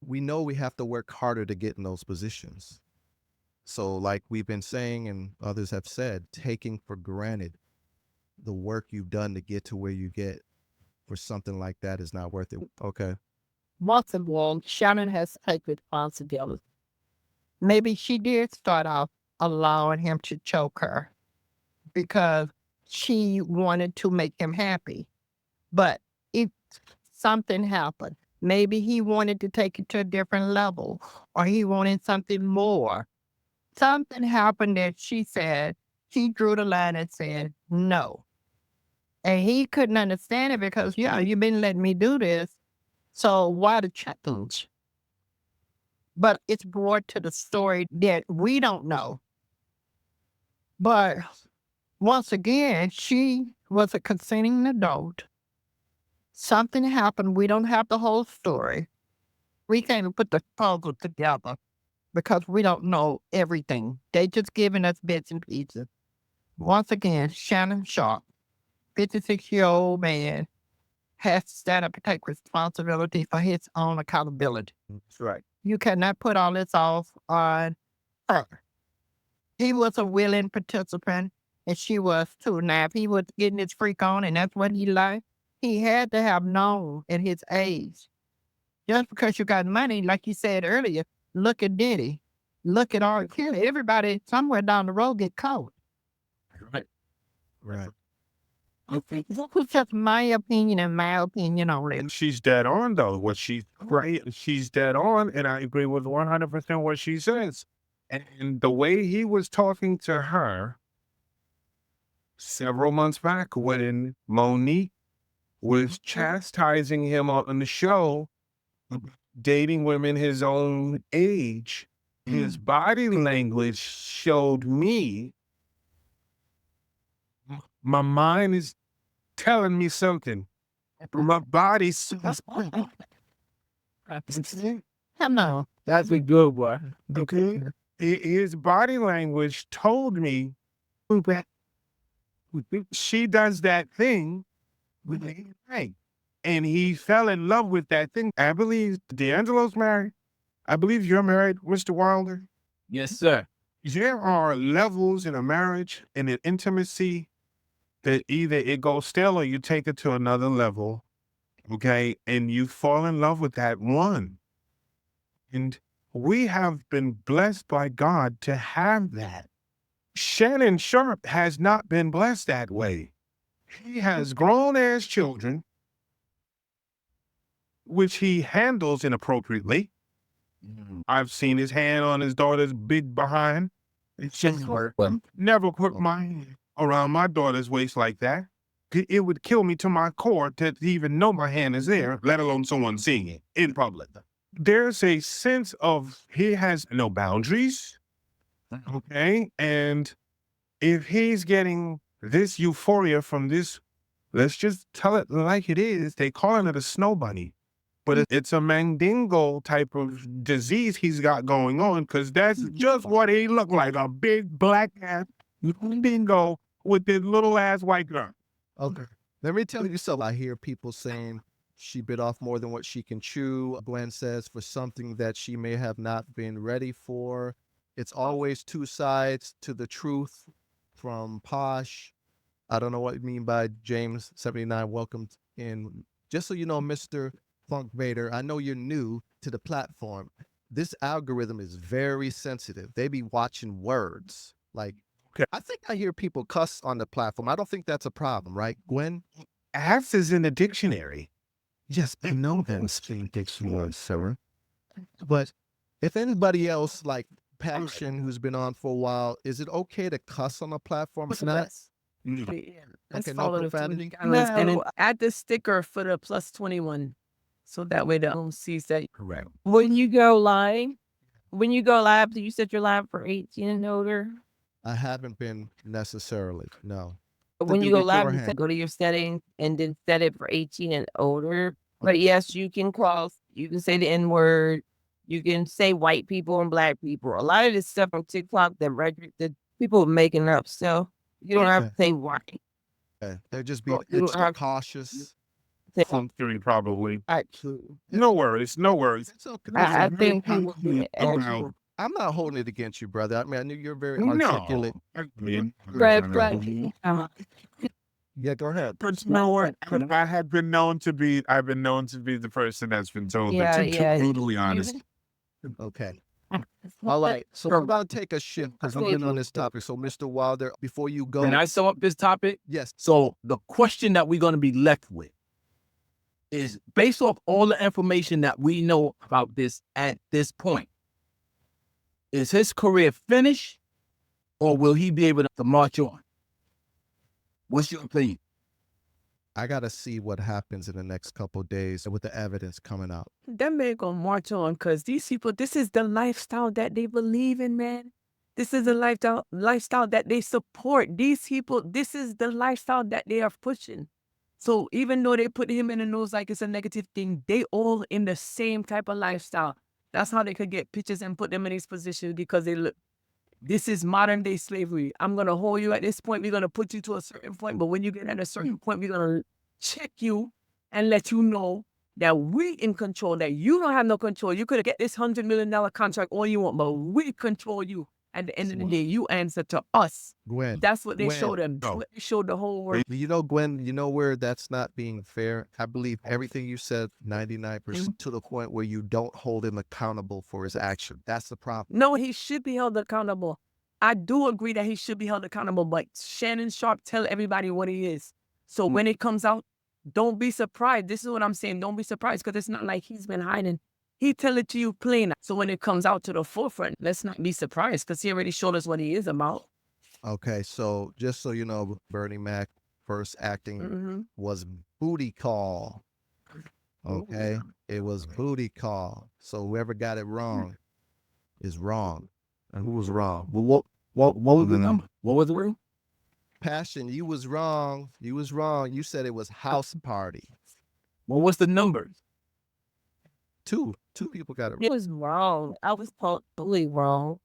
Speaker 1: we know we have to work harder to get in those positions. So like we've been saying and others have said, taking for granted the work you've done to get to where you get for something like that is not worth it. Okay.
Speaker 6: Most of all, Shannon has to take responsibility. maybe she did start off allowing him to choke her because she wanted to make him happy. But if something happened, maybe he wanted to take it to a different level or he wanted something more. Something happened that she said, she drew the line and said, no. And he couldn't understand it because, yeah, you've been letting me do this. So why the change? But it's brought to the story that we don't know. But once again, she was a consenting adult. Something happened. We don't have the whole story. We can't put the puzzle together because we don't know everything. They just giving us bits and pieces. Once again, Shannon Sharpe, 56-year-old man, has to stand up and take responsibility for his own accountability.
Speaker 1: That's right.
Speaker 6: You cannot put all this off on her. He was a willing participant, and she was too. Now, if he was getting his freak on and that's what he liked, he had to have known at his age. Just because you got money, like you said earlier, look at Diddy, look at R. Kelly. Everybody somewhere down the road get caught.
Speaker 2: Right.
Speaker 1: Right.
Speaker 6: That's just my opinion and my opinion only.
Speaker 9: And she's dead on, though. What she's right, she's dead on, and I agree with 100% what she says. And the way he was talking to her several months back when Monique was chastising him on the show, dating women his own age, his body language showed me my mind is telling me something. My body's
Speaker 6: Hello.
Speaker 3: That's a good one.
Speaker 9: okay. His body language told me she does that thing with the right. And he fell in love with that thing. I believe D'Angelo's married. I believe you're married, Mr. Wilder.
Speaker 2: Yes, sir.
Speaker 9: There are levels in a marriage and an intimacy that either it goes stale or you take it to another level, okay? And you fall in love with that one. And we have been blessed by God to have that. Shannon Sharpe has not been blessed that way. He has grown-ass children, which he handles inappropriately. I've seen his hand on his daughter's big behind. It's just never put my hand around my daughter's waist like that. It would kill me to my core to even know my hand is there, let alone someone seeing it in public. There's a sense of he has no boundaries, okay? And if he's getting this euphoria from this, let's just tell it like it is, they calling it a snow bunny. But it's a mandingo type of disease he's got going on because that's just what he looked like, a big black ass mandingo with this little ass white girl.
Speaker 1: Okay. Let me tell you something. I hear people saying she bit off more than what she can chew. Gwen says for something that she may have not been ready for. It's always two sides to the truth from Posh. I don't know what you mean by James 79. Welcome in. Just so you know, Mr. Funk Vader, I know you're new to the platform. This algorithm is very sensitive. They be watching words. Like,
Speaker 9: okay.
Speaker 1: I think I hear people cuss on the platform. I don't think that's a problem, right, Gwen?
Speaker 9: Ass is in the dictionary.
Speaker 1: Yes, I know that's in dictionary, sir. But if anybody else, like Passion, who's been on for a while, is it okay to cuss on the platform? It's not.
Speaker 5: Let's
Speaker 1: Okay, no
Speaker 5: follow the
Speaker 1: profanity?
Speaker 5: guidelines and then add the sticker for the +21. So that way the home sees that.
Speaker 1: Correct.
Speaker 4: When you go live, do you set your live for 18 and older?
Speaker 1: I haven't been necessarily, no.
Speaker 4: When
Speaker 1: do
Speaker 4: you go live, you
Speaker 1: beforehand.
Speaker 4: go to your settings and then set it for 18 and older. But yes, you can cross, you can say the N-word, you can say white people and black people. A lot of this stuff on TikTok that people are making up. So you don't have to say white.
Speaker 1: Okay. They're just being
Speaker 4: Well, you don't
Speaker 1: extra
Speaker 4: have-
Speaker 1: cautious.
Speaker 9: Some theory, probably.
Speaker 6: Absolutely.
Speaker 9: No worries, no worries.
Speaker 1: It's okay.
Speaker 6: I
Speaker 1: Listen,
Speaker 6: think people get
Speaker 9: About-
Speaker 1: I'm not holding it against you, brother. I mean, I knew you're very
Speaker 9: No.
Speaker 1: articulate.
Speaker 9: I mean,
Speaker 1: Yeah, go ahead.
Speaker 9: But you know what? I have been known to be, I've been known to be the person that's been told
Speaker 4: Yeah,
Speaker 9: that, to
Speaker 4: yeah.
Speaker 9: be brutally honest.
Speaker 1: Okay. All right, so we're about to take a shift because we've been on this topic. So, Mr. Wilder, before you go,
Speaker 2: Can I sum up this topic?
Speaker 1: yes,
Speaker 2: So the question that we're going to be left with is based off all the information that we know about this at this point. Is his career finished or will he be able to march on? What's your opinion?
Speaker 1: I gotta see what happens in the next couple of days with the evidence coming out.
Speaker 5: That man gonna march on because these people, this is the lifestyle that they believe in, man. This is the lifestyle that they support. These people, this is the lifestyle that they are pushing. So even though they put him in the news like it's a negative thing, they all in the same type of lifestyle. That's how they could get pictures and put them in these positions because they look. This is modern day slavery. I'm gonna hold you at this point. We're gonna put you to a certain point, but when you get at a certain point, we're gonna check you and let you know that we in control. That you don't have no control. You could get this $100 million contract all you want, but we control you. At the end of the day, you answer to us.
Speaker 1: Gwen,
Speaker 5: That's what they
Speaker 1: Gwen,
Speaker 5: showed them.
Speaker 9: no.
Speaker 5: They showed the whole world.
Speaker 1: you know, Gwen, you know where that's not being fair? I believe everything you said, 99% to the point where you don't hold him accountable for his action. That's the problem.
Speaker 5: No, he should be held accountable. I do agree that he should be held accountable, but Shannon Sharpe tell everybody what he is. So when it comes out, don't be surprised. This is what I'm saying. Don't be surprised because it's not like he's been hiding. He tell it to you plain. So when it comes out to the forefront, let's not be surprised because he already showed us what he is about.
Speaker 1: Okay, so just so you know, Bernie Mac first acting was Booty Call. Okay, it was Booty Call. So whoever got it wrong is wrong. And who was wrong?
Speaker 2: Well, what was the number? What was the room?
Speaker 1: Passion, you was wrong. You was wrong. You said it was House Party.
Speaker 2: What was the numbers?
Speaker 1: Two people got it wrong.
Speaker 4: It was wrong. I was totally wrong.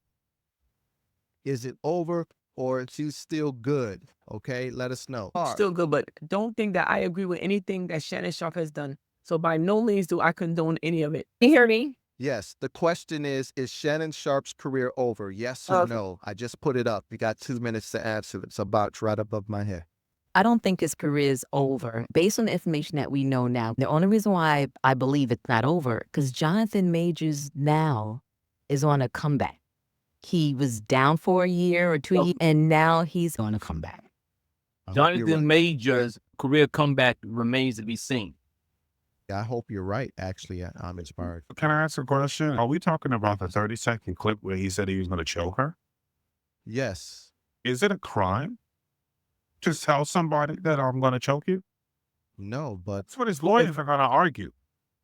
Speaker 1: Is it over or is she still good? Okay, let us know.
Speaker 5: Still good, but don't think that I agree with anything that Shannon Sharpe has done. So by no means do I condone any of it.
Speaker 4: You hear me?
Speaker 1: Yes, the question is Shannon Sharpe's career over? Yes or no? I just put it up. You got 2 minutes to answer. It's about right above my head.
Speaker 8: I don't think his career is over. Based on the information that we know now, the only reason why I believe it's not over, because Jonathan Majors now is on a comeback. He was down for a year or 2 years, and now he's on a comeback.
Speaker 2: Jonathan Major's career comeback remains to be seen.
Speaker 1: I hope you're right, actually. I'm inspired.
Speaker 9: Can I ask a question? Are we talking about the 30-second clip where he said he was going to choke her?
Speaker 1: Yes.
Speaker 9: Is it a crime to tell somebody that I'm going to choke you?
Speaker 1: No, but
Speaker 9: That's what his lawyers are going to argue.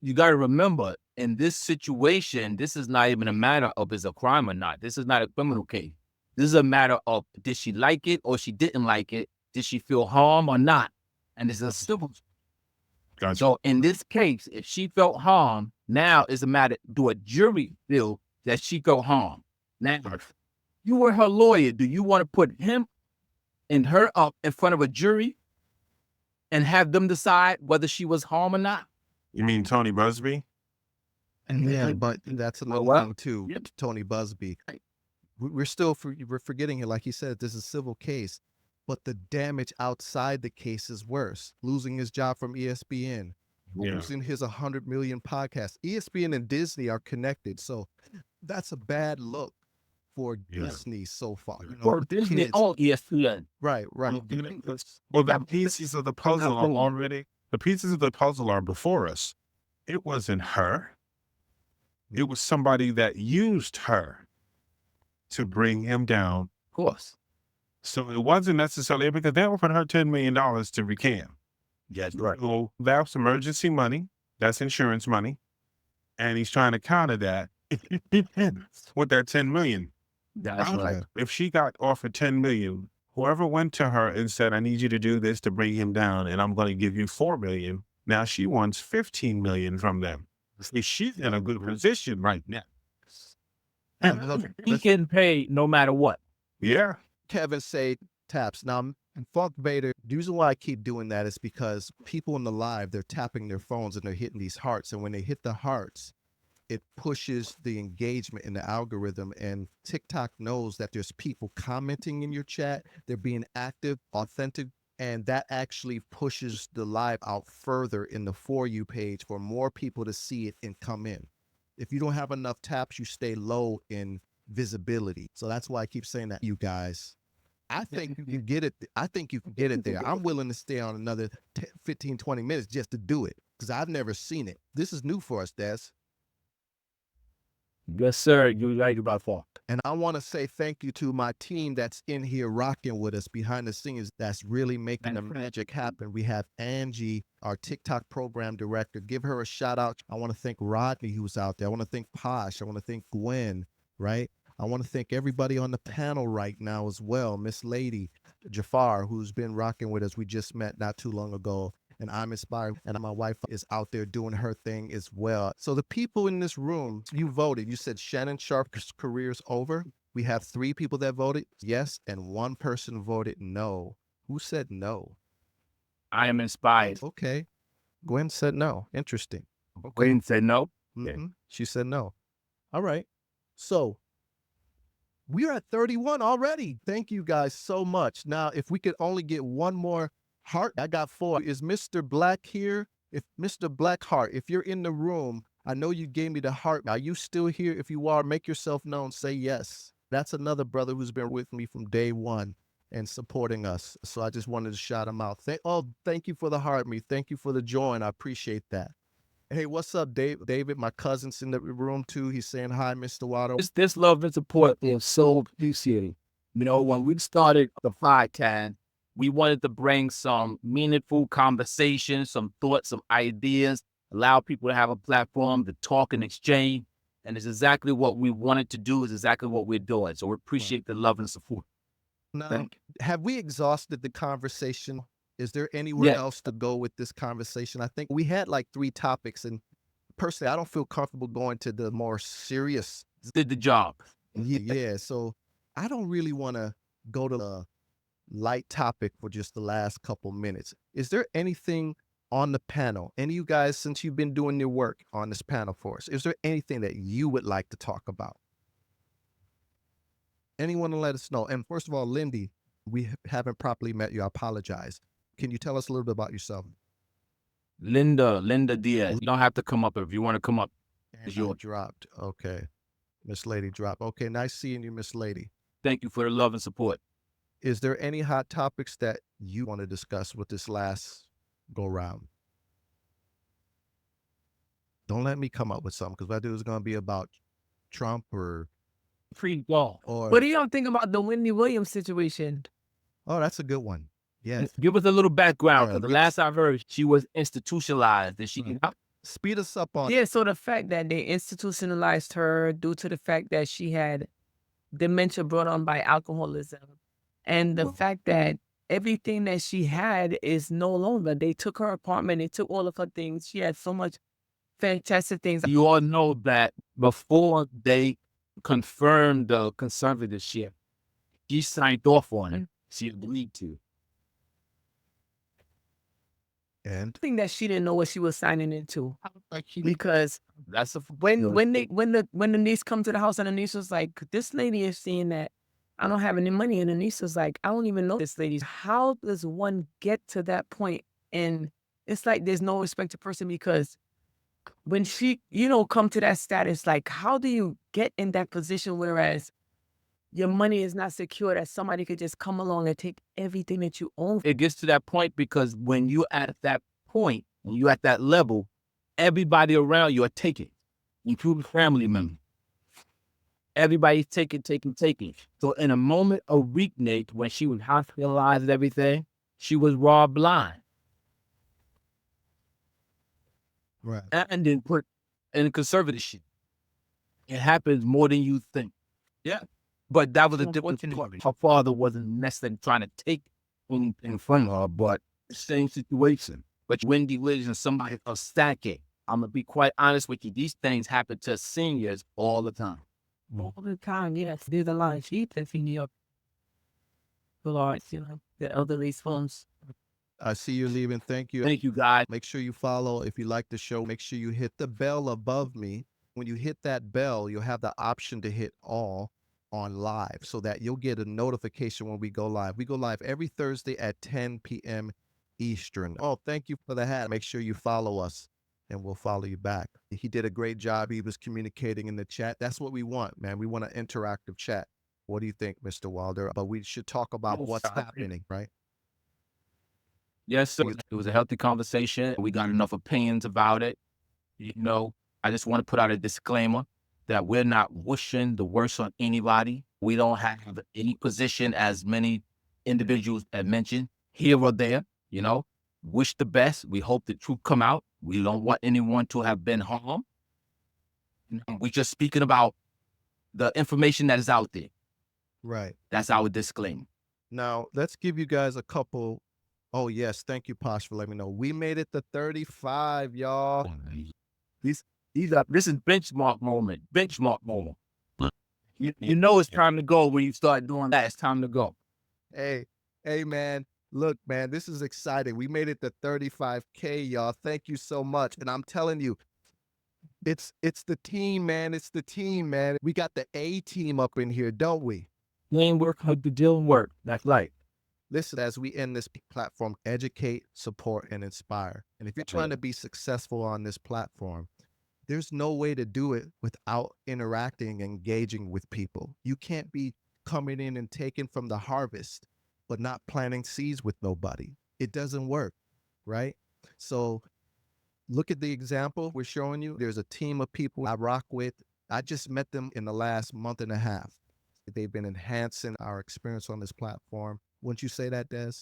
Speaker 2: You got to remember, in this situation, this is not even a matter of is a crime or not. This is not a criminal case. This is a matter of did she like it or she didn't like it? Did she feel harm or not? And this is a civil.
Speaker 9: Gotcha.
Speaker 2: So in this case, if she felt harm, now it's a matter, do a jury feel that she felt harm? Now, you were her lawyer. Do you want to put him and her up in front of a jury and have them decide whether she was harmed or not?
Speaker 9: You mean Tony Busby?
Speaker 1: yeah, but that's another thing too.
Speaker 2: Yep.
Speaker 1: Tony Busby. We're forgetting it. Like he said, this is a civil case, but the damage outside the case is worse. Losing his job from ESPN,
Speaker 9: Yeah.
Speaker 1: losing his 100 million podcast. ESPN and Disney are connected, so that's a bad look for Disney so far. You know,
Speaker 2: Or Disney
Speaker 1: kids.
Speaker 2: on ESPN.
Speaker 1: Right.
Speaker 9: Well, the pieces of the puzzle are already, the pieces of the puzzle are before us. It wasn't her. It was somebody that used her to bring him down.
Speaker 2: Of course.
Speaker 9: So it wasn't necessarily because they offered her $10 million to recant.
Speaker 2: Yes, right.
Speaker 9: So that's emergency money. That's insurance money. And he's trying to counter that with that $10 million.
Speaker 2: That's
Speaker 9: I'm
Speaker 2: right.
Speaker 9: like, if she got offered $10 million, whoever went to her and said, I need you to do this to bring him down, and I'm going to give you $4 million. Now she wants $15 million from them. See, she's in a good position right now.
Speaker 2: He can pay no matter what.
Speaker 9: Yeah.
Speaker 1: Kevin say taps. Now, and Funk Vader, the reason why I keep doing that is because people in the live, they're tapping their phones and they're hitting these hearts. And when they hit the hearts, it pushes the engagement in the algorithm. And TikTok knows that there's people commenting in your chat. They're being active, authentic. And that actually pushes the live out further in the For You page for more people to see it and come in. If you don't have enough taps, you stay low in visibility. So that's why I keep saying that, you guys. I think you can get it. I think you can get it there. I'm willing to stay on another 15, 20 minutes just to do it because I've never seen it. This is new for us, Des.
Speaker 2: Yes, sir. You're right about that.
Speaker 1: And I want to say thank you to my team that's in here rocking with us behind the scenes, that's really making the magic happen. We have Angie, our TikTok program director. Give her a shout out. I want to thank Rodney, who's out there. I want to thank Posh. I want to thank Gwen, right? I want to thank everybody on the panel right now as well. Miss Lady, Jafar, who's been rocking with us. We just met not too long ago. And I'm inspired. And my wife is out there doing her thing as well. So the people in this room, you voted. You said Shannon Sharpe's career's over. We have 3 people that voted yes, and 1 person voted no. Who said no?
Speaker 2: I am inspired.
Speaker 1: Okay. Gwen said no. Interesting. Okay.
Speaker 2: Gwen said no.
Speaker 1: She said no. All right. So we're at 31 already. Thank you guys so much. Now, if we could only get 1 more heart, I got 4. Is Mr. Black here? If Mr. Blackheart, if you're in the room, I know you gave me the heart. Are you still here? If you are, make yourself known. Say yes. That's another brother who's been with me from day one and supporting us. So I just wanted to shout him out. Thank you for the heart, me. Thank you for the join. I appreciate that. Hey, what's up, Dave? David, my cousin's in the room too. He's saying hi, Mr. Waddle.
Speaker 2: This love and support is so appreciated. You know, when we started the podcast, we wanted to bring some meaningful conversations, some thoughts, some ideas, allow people to have a platform to talk and exchange. And it's exactly what we wanted to do, is exactly what we're doing. So we appreciate the love and support.
Speaker 1: Now, have we exhausted the conversation? Is there anywhere else to go with this conversation? I think we had like 3 topics, and personally, I don't feel comfortable going to the more serious.
Speaker 2: Did the job.
Speaker 1: Yeah. So I don't really want to go to the light topic for just the last couple minutes. Is there anything on the panel, any of you guys, since you've been doing your work on this panel for us, is there anything that you would like to talk about? Anyone to let us know? And first of all, Lindy, we haven't properly met you. I apologize. Can you tell us a little bit about yourself?
Speaker 2: Linda Diaz. You don't have to come up if you want to come up.
Speaker 1: You dropped. Okay. Miss Lady dropped. Okay, nice seeing you, Miss Lady.
Speaker 2: Thank you for the love and support.
Speaker 1: Is there any hot topics that you want to discuss with this last go round? Don't let me come up with something, because I do is going to be about Trump or
Speaker 2: pre-ball.
Speaker 5: What do y'all think about the Wendy Williams situation?
Speaker 1: Oh, that's a good one. Yes.
Speaker 2: Give us a little background. Because the last I've heard, she was institutionalized. And she
Speaker 1: speed us up on.
Speaker 5: Yeah, so the fact that they institutionalized her due to the fact that she had dementia brought on by alcoholism, and the fact that everything that she had is no longer. They took her apartment, they took all of her things. She had so much fantastic things.
Speaker 2: You all know that before they confirmed the conservatorship, she signed off on it. She agreed to.
Speaker 1: And
Speaker 5: I think that she didn't know what she was signing into, because
Speaker 2: that's
Speaker 5: when the niece come to the house, and the niece was like, "This lady is saying that I don't have any money," and the niece was like, "I don't even know this lady." How does one get to that point? And it's like there's no respect to person, because when she, come to that status, like, how do you get in that position whereas your money is not secure, that somebody could just come along and take everything that you own?
Speaker 2: It gets to that point because when you're at that point, when you're at that level, everybody around you are taking, including family members. Everybody's taking. So in a moment of weakness, when she was hospitalized and everything, she was raw blind.
Speaker 1: Right.
Speaker 2: And then put in conservatorship. It happens more than you think. Yeah. But that was a different story. Her father wasn't necessarily trying to take anything from her, but same situation. But Wendy Williams and somebody of stacking. I'm going to be quite honest with you. These things happen to seniors all the time.
Speaker 5: All the time, yes. There's a lot of sheep that's in New York. The elderly homes.
Speaker 1: I see you leaving. Thank you.
Speaker 2: Thank you, guys.
Speaker 1: Make sure you follow. If you like the show, make sure you hit the bell above me. When you hit that bell, you'll have the option to hit all on live, so that you'll get a notification when we go live. We go live every Thursday at 10 p.m. Eastern. Oh, thank you for the hat. Make sure you follow us. and we'll follow you back. He did a great job. He was communicating in the chat. That's what we want, man. We want an interactive chat. What do you think, Mr. Wilder? But we should talk about what's happening, right?
Speaker 2: Yes, so it was a healthy conversation. We got enough opinions about it. You know, I just want to put out a disclaimer that we're not wishing the worst on anybody. We don't have any position, as many individuals have mentioned, here or there, you know. Wish the best. We hope the truth come out. We don't want anyone to have been harmed. We're just speaking about the information that is out there.
Speaker 1: Right.
Speaker 2: That's our disclaimer.
Speaker 1: Now, let's give you guys a couple. Oh, yes. Thank you, Posh, for letting me know. We made it to 35, y'all.
Speaker 2: This is benchmark moment. Benchmark moment. You know it's time to go when you start doing that. It's time to go.
Speaker 1: Hey, man. Look, man, this is exciting. We made it to 35K, y'all. Thank you so much. And I'm telling you, it's the team, man. It's the team, man. We got the A team up in here, don't we?
Speaker 2: Lane work, how the deal work. That's right.
Speaker 1: Listen, as we end this platform, educate, support, and inspire. And if you're trying to be successful on this platform, there's no way to do it without interacting, engaging with people. You can't be coming in and taking from the harvest, but not planting seeds with nobody. It doesn't work, right? So look at the example we're showing you. There's a team of people I rock with. I just met them in the last month and a half. They've been enhancing our experience on this platform. Wouldn't you say that, Des?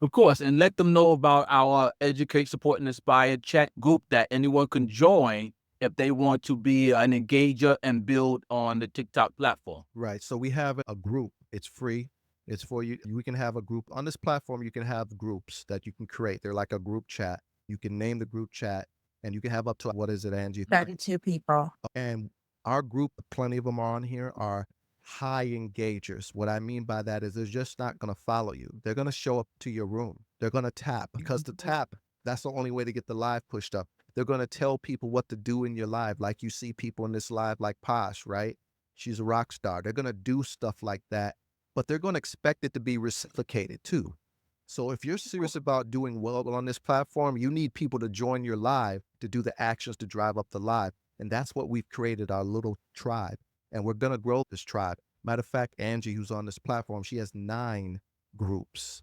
Speaker 2: Of course, and let them know about our Educate, Support, and Inspire chat group that anyone can join if they want to be an engager and build on the TikTok platform.
Speaker 1: Right. So we have a group. It's free. It's for you. We can have a group on this platform. You can have groups that you can create. They're like a group chat. You can name the group chat, and you can have up to, what is it, Angie?
Speaker 4: 32 people.
Speaker 1: And our group, plenty of them are on here, are high engagers. What I mean by that is they're just not going to follow you. They're going to show up to your room. They're going to tap, because the tap, that's the only way to get the live pushed up. They're going to tell people what to do in your live. Like you see people in this live like Posh, right? She's a rock star. They're going to do stuff like that, but they're going to expect it to be reciprocated too. So if you're serious about doing well on this platform, you need people to join your live to do the actions to drive up the live. And that's what we've created, our little tribe. And we're going to grow this tribe. Matter of fact, Angie, who's on this platform, she has 9 groups.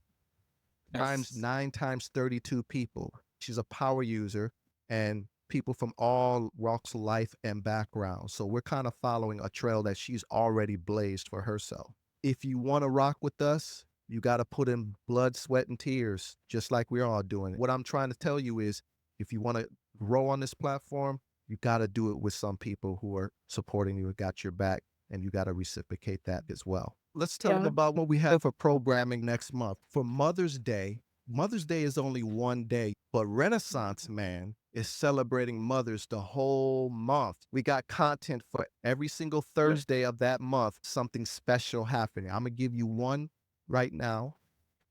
Speaker 2: Yes.
Speaker 1: 9 times 32 people. She's a power user, and people from all walks of life and backgrounds. So we're kind of following a trail that she's already blazed for herself. If you want to rock with us, you got to put in blood, sweat, and tears, just like we're all doing. What I'm trying to tell you is, if you want to grow on this platform, you got to do it with some people who are supporting you and got your back, and you got to reciprocate that as well. Let's tell them about what we have for programming next month. For Mother's Day is only one day, but Renaissance Man is celebrating mothers the whole month. We got content for every single Thursday of that month, something special happening. I'm going to give you one right now.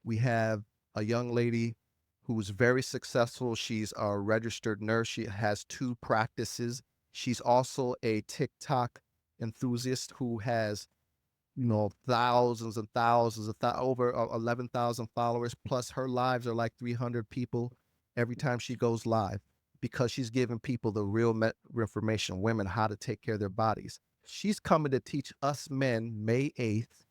Speaker 1: We have a young lady who's very successful. She's a registered nurse. She has 2 practices. She's also a TikTok enthusiast who has, thousands and thousands of over 11,000 followers. Plus her lives are like 300 people every time she goes live, because she's giving people the real information, women, how to take care of their bodies. She's coming to teach us men May 8th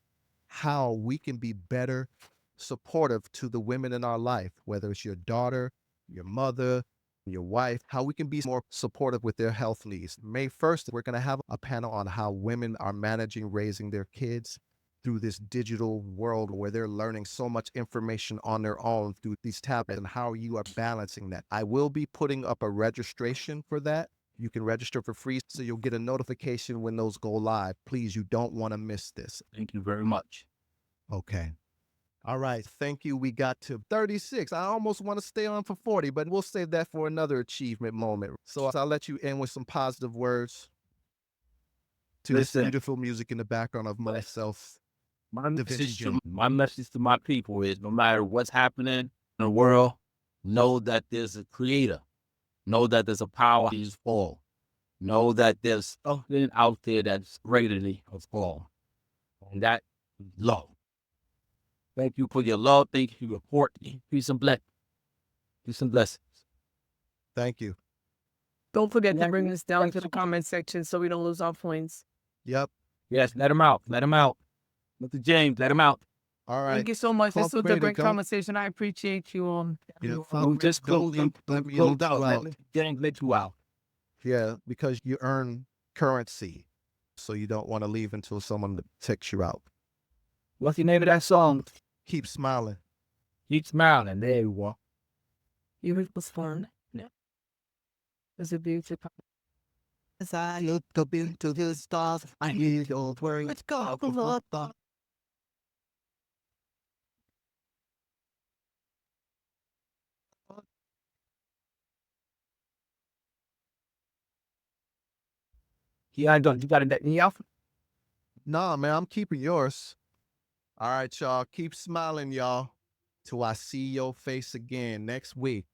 Speaker 1: how we can be better supportive to the women in our life, whether it's your daughter, your mother, your wife, how we can be more supportive with their health needs. May 1st, we're going to have a panel on how women are managing raising their kids through this digital world where they're learning so much information on their own through these tablets, and how you are balancing that. I will be putting up a registration for that. You can register for free, so you'll get a notification when those go live. Please, you don't want to miss this.
Speaker 2: Thank you very much.
Speaker 1: Okay. All right. Thank you. We got to 36. I almost want to stay on for 40, but we'll save that for another achievement moment. So I'll let you end with some positive words to this beautiful music in the background of myself.
Speaker 2: My message to my people is, no matter what's happening in the world, know that there's a creator. Know that there's a power that is all. Know that there's something out there that's greater than us all. And that is love. Thank you for your love. Thank you for your support. Peace and blessings. Peace and blessings.
Speaker 1: Thank you.
Speaker 5: Don't forget to bring this down to the comment section so we don't lose our points.
Speaker 1: Yep.
Speaker 2: Yes, let him out. Let him out. Mr. James, let him out.
Speaker 1: All right.
Speaker 5: Thank you so much. This
Speaker 1: Talk
Speaker 5: was a
Speaker 1: great,
Speaker 5: great
Speaker 1: don't-
Speaker 5: conversation. I appreciate you all.
Speaker 1: Yeah,
Speaker 2: Don't just
Speaker 1: don't
Speaker 2: close
Speaker 1: let me
Speaker 2: close
Speaker 1: let
Speaker 2: out.
Speaker 1: you
Speaker 2: Let
Speaker 1: out.
Speaker 2: me- James, let you out.
Speaker 1: Yeah, because you earn currency. So you don't want to leave until someone takes you out.
Speaker 2: What's the name of that song?
Speaker 1: Keep smiling.
Speaker 2: Keep smiling. There you are.
Speaker 5: You was fun. Yeah. It was a beautiful.
Speaker 6: As I look up into the stars, I hear your words. Let's go.
Speaker 2: Yeah, I don't. You got to let me out.
Speaker 1: Nah, man, I'm keeping yours. All right, y'all. Keep smiling, y'all. Till I see your face again next week.